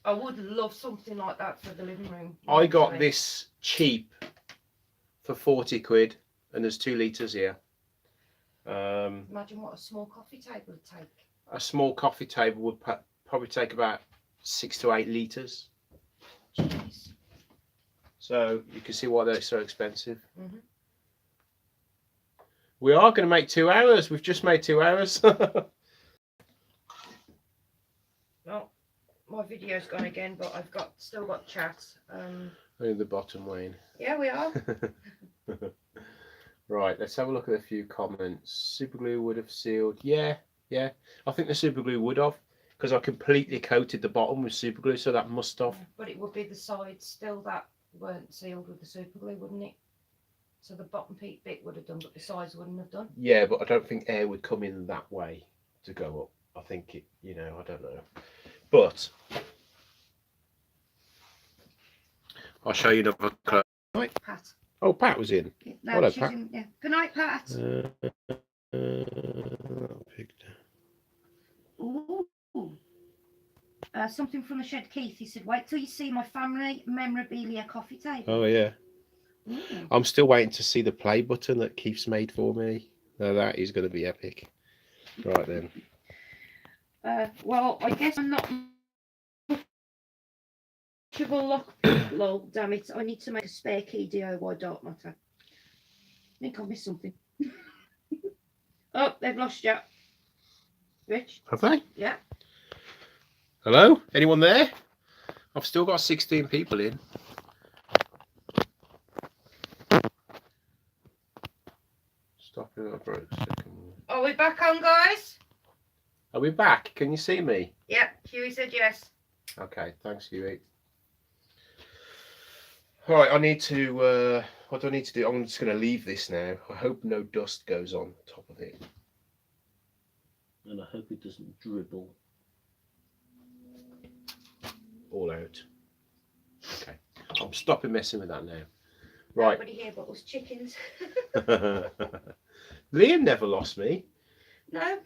I would love something like that for the living room. I got actually. this cheap for 40 quid, and there's 2 litres here. Imagine what a small coffee table would take. A small coffee table would probably take about 6 to 8 litres. Jeez. So you can see why they're so expensive. Mhm. We are going to make 2 hours. We've just made 2 hours. Well, my video's gone again, but I've still got chat. Only the bottom, Wayne. Yeah, we are. Right, let's have a look at a few comments. Super glue would have sealed. Yeah. I think the super glue would have, because I completely coated the bottom with super glue, so that must have. But it would be the sides still that weren't sealed with the super glue, wouldn't it? So the bottom bit would have done, but the sides wouldn't have done. Yeah, but I don't think air would come in that way to go up. I think it, I don't know. But I'll show you another close. Pat. Oh, Pat was in. No, Hello, she's Pat. in. Yeah. Good night, Pat. Ooh. Something from the shed, Keith. He said, "Wait till you see my family memorabilia coffee table." Oh yeah. Mm. I'm still waiting to see the play button that Keith's made for me. Now that is going to be epic. Right then. Well, I guess I'm not much of a lock. Lol, damn it! I need to make a spare key DIY dark matter. I think I missed something. Oh, they've lost you. Rich? Have they? Yeah. Hello? Anyone there? I've still got 16 people in. Stop it for a second. Are we back on, guys? Are we back? Can you see me? Yep. Huey said yes. Okay, thanks, Huey. All right, I need to. What do I need to do? I'm just going to leave this now. I hope no dust goes on top of it. And I hope it doesn't dribble. All out. Okay, I'm stopping messing with that now. Right. Nobody here but us chickens. Liam never lost me. No.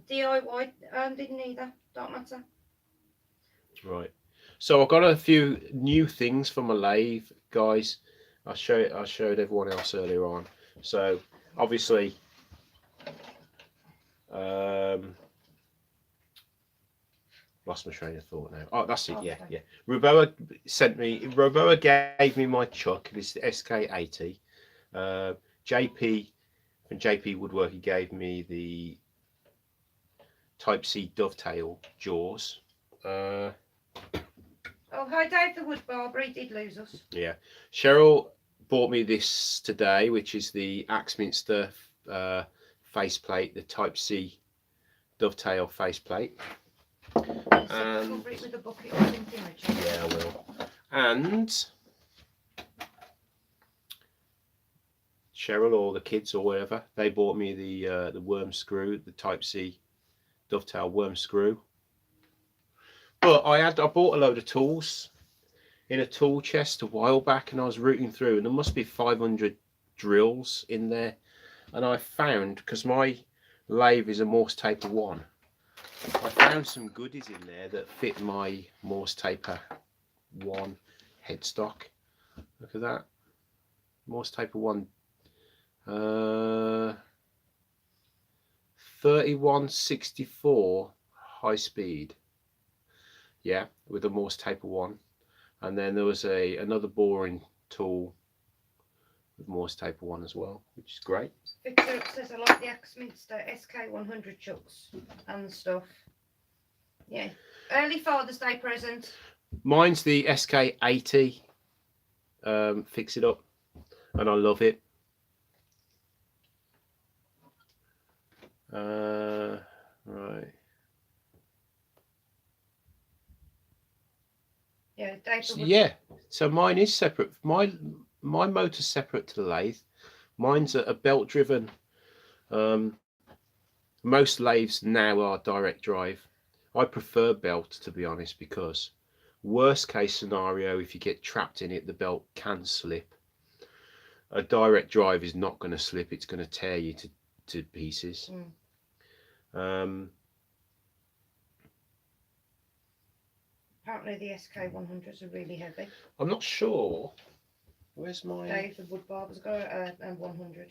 DIY didn't either. Don't matter. Right. So I've got a few new things for my lathe, guys. I showed everyone else earlier on. So obviously, lost my train of thought now. Oh, that's it. Yeah, Okay. yeah. Roboa gave me my chuck. This is SK80. JP from JP Woodworking gave me the Type C dovetail jaws. Oh, hi, Dave the Wood Barber. He did lose us. Yeah, Cheryl bought me this today, which is the Axminster faceplate, the Type C dovetail faceplate. So And cover it with a bucket or something, Richard. yeah, I will. And Cheryl or the kids or whatever, they bought me the worm screw, the Type C dovetail worm screw. But I bought a load of tools in a tool chest a while back, and I was rooting through, and there must be 500 drills in there. And I found, because my lathe is a Morse Taper 1, I found some goodies in there that fit my Morse Taper 1 headstock. Look at that. Morse Taper 1. 3164 high speed. Yeah, with a Morse Taper 1. And then there was another boring tool with Morse Taper 1 as well, which is great. Victor says, I like the Axminster SK100 chucks and stuff. Yeah. Early Father's Day present. Mine's the SK80 Fix It Up, and I love it. Right. Yeah, Dave the So, Wood. yeah, so mine is separate. My motor's separate to the lathe. Mine's a belt driven. Most lathes now are direct drive. I prefer belt, to be honest, because worst case scenario, if you get trapped in it, the belt can slip. A direct drive is not going to slip. It's going to tear you to pieces. Apparently the SK100s are really heavy. I'm not sure. Where's my... Dave, the wood barber's got and 100.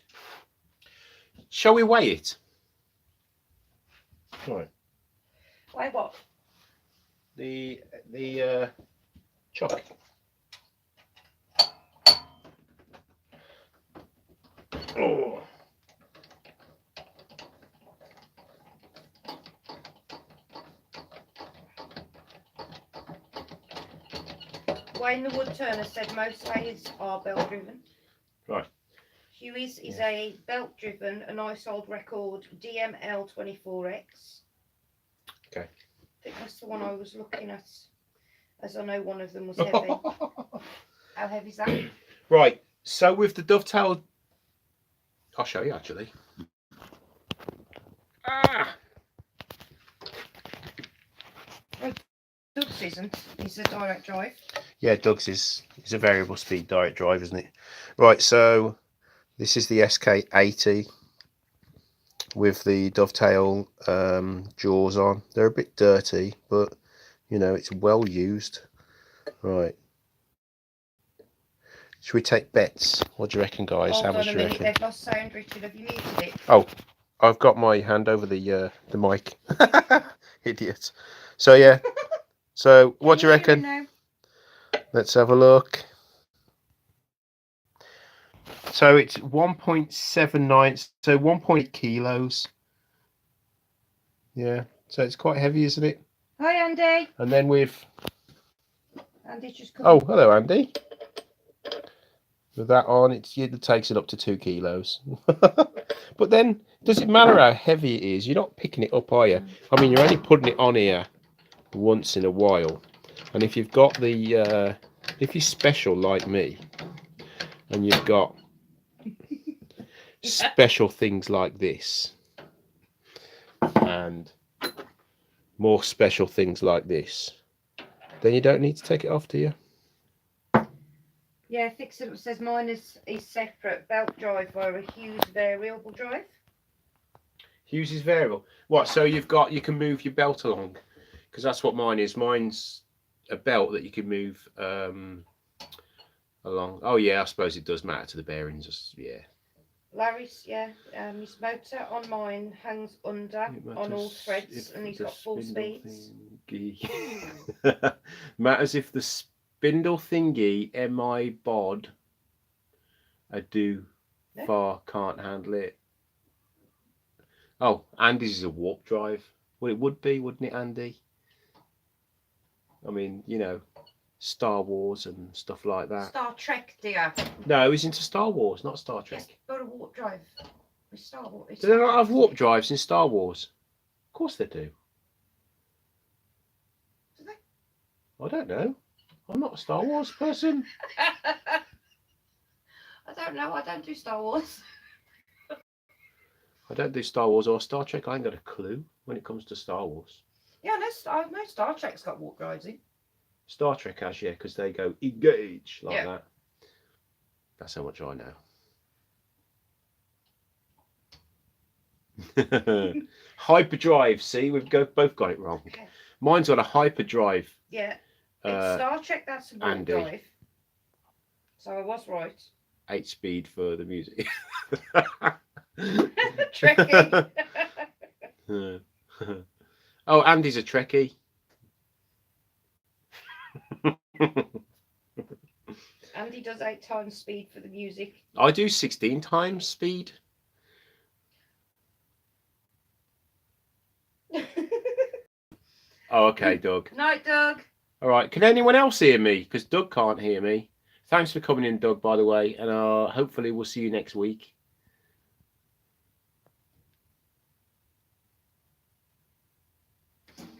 Shall we weigh it? Right. Wait, what? The chuck. Oh. Wayne the Woodturner said most lathes are belt driven. Right. Huey's is a belt driven, and I sold record DML 24X. Okay. I think that's the one I was looking at, as I know one of them was heavy. How heavy is that? Right. So with the dovetail, I'll show you actually. Ah. Doug's isn't. It's a direct drive. Yeah, Doug's is a variable speed direct drive, isn't it? Right. So this is the SK80 with the dovetail jaws on. They're a bit dirty, but you know it's well used. Right. Should we take bets? What do you reckon, guys? Hold How on much a do you minute, reckon? they've lost sound, Richard. Have you muted it? Oh, I've got my hand over the mic. Idiot. So yeah. So what do you reckon? Now? Let's have a look. So it's 1.79, so 1.8 kilos. Yeah, so it's quite heavy, isn't it? Hi, Andy. And then with... Andy just come. Oh, hello, Andy. With that on, it takes it up to 2 kilos. But then, does it matter how heavy it is? You're not picking it up, are you? I mean, you're only putting it on here once in a while. And if you've got the... if you're special like me, and you've got special things like this, and more special things like this, then you don't need to take it off, do you? Yeah, Fix It Up says mine is separate belt drive via a Hughes variable drive. Hughes is variable. What? So you can move your belt along, because that's what mine is. Mine's a belt that you can move along. Oh yeah, I suppose it does matter to the bearings. Yeah. Larry's, yeah, his motor on mine hangs under on all threads, and he's got full speeds. Matters if the spindle thingy mi bod I do Yeah. far can't handle it. Oh, Andy's is a warp drive. Well, it would be, wouldn't it, Andy? I mean, you know, Star Wars and stuff like that. Star Trek, dear. No, he's into Star Wars, not Star Trek. Yes, got a warp drive. It's Star Wars. Do they not have warp drives in Star Wars? Of course they do. Do they? I don't know. I'm not a Star Wars person. I don't know. I don't do Star Wars. I don't do Star Wars or Star Trek. I ain't got a clue when it comes to Star Wars. Yeah, no, Star Trek's got warp drives in. Star Trek has, yeah, because they go engage like Yeah. that. That's how much I know. Hyperdrive. See, we've both got it wrong. Okay. Mine's got a hyperdrive. Yeah, it's Star Trek. That's a warp Andy. drive. So I was right. 8-speed for the music. Trekkie. Oh, Andy's a Trekkie. Andy does 8 times speed for the music. I do 16 times speed. Oh, okay, Doug. Night, Doug. All right. Can anyone else hear me? Because Doug can't hear me. Thanks for coming in, Doug, by the way. And hopefully we'll see you next week.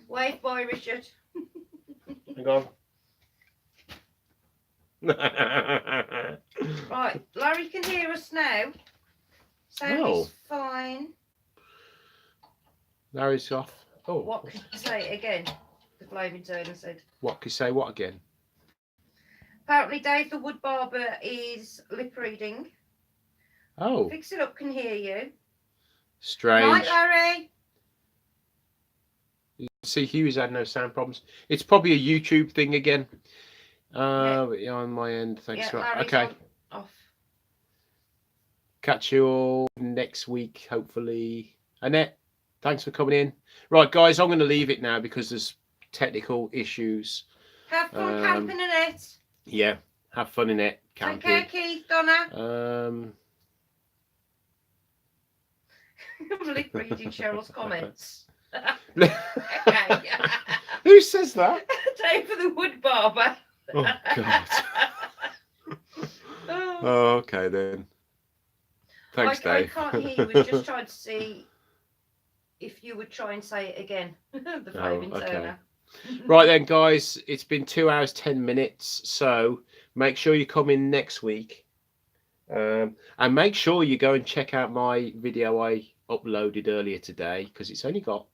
Wave bye, Richard. Hang on. Right, Larry can hear us now. Sound Oh. is fine. Larry's off. Oh, What could you say again? The flaming turner said. what can you say? What again? Apparently, Dave the wood barber is lip reading. Oh, Fix It Up can hear you. strange. Night, Larry. See, Hughes had no sound problems. It's probably a YouTube thing again. On my end. Thanks. Yeah, Larry's Okay. off. Catch you all next week, hopefully. Annette, thanks for coming in. Right, guys, I'm going to leave it now because there's technical issues. Have fun camping, Annette. Yeah, have fun in it. Take care, Camping. Keith, Donna. I'm reading Cheryl's comments. Who Okay. says that? Time for the wood barber. Oh, God. Oh. Oh, okay, then. Thanks, I Dave. can't hear you. I was just trying to see if you would try and say it again. The flaming okay. Turner. Right then, guys, it's been 2 hours 10 minutes, so make sure you come in next week, and make sure you go and check out my video I uploaded earlier today, because it's only got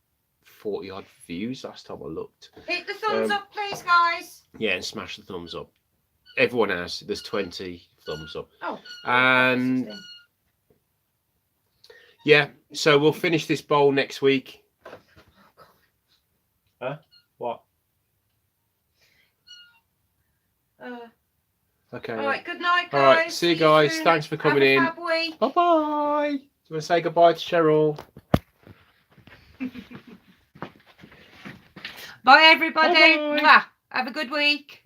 40 odd views last time I looked. Hit the thumbs up, please, guys. Yeah, and smash the thumbs up. Everyone has. There's 20 thumbs up. Oh. And yeah, so we'll finish this bowl next week. Huh? What? Okay. All right, good night, guys. All right, see you guys. soon. Thanks for coming in. Have a fab week. Bye bye. Do you want to say goodbye to Cheryl? Bye, everybody. Bye-bye. Mwah. Have a good week.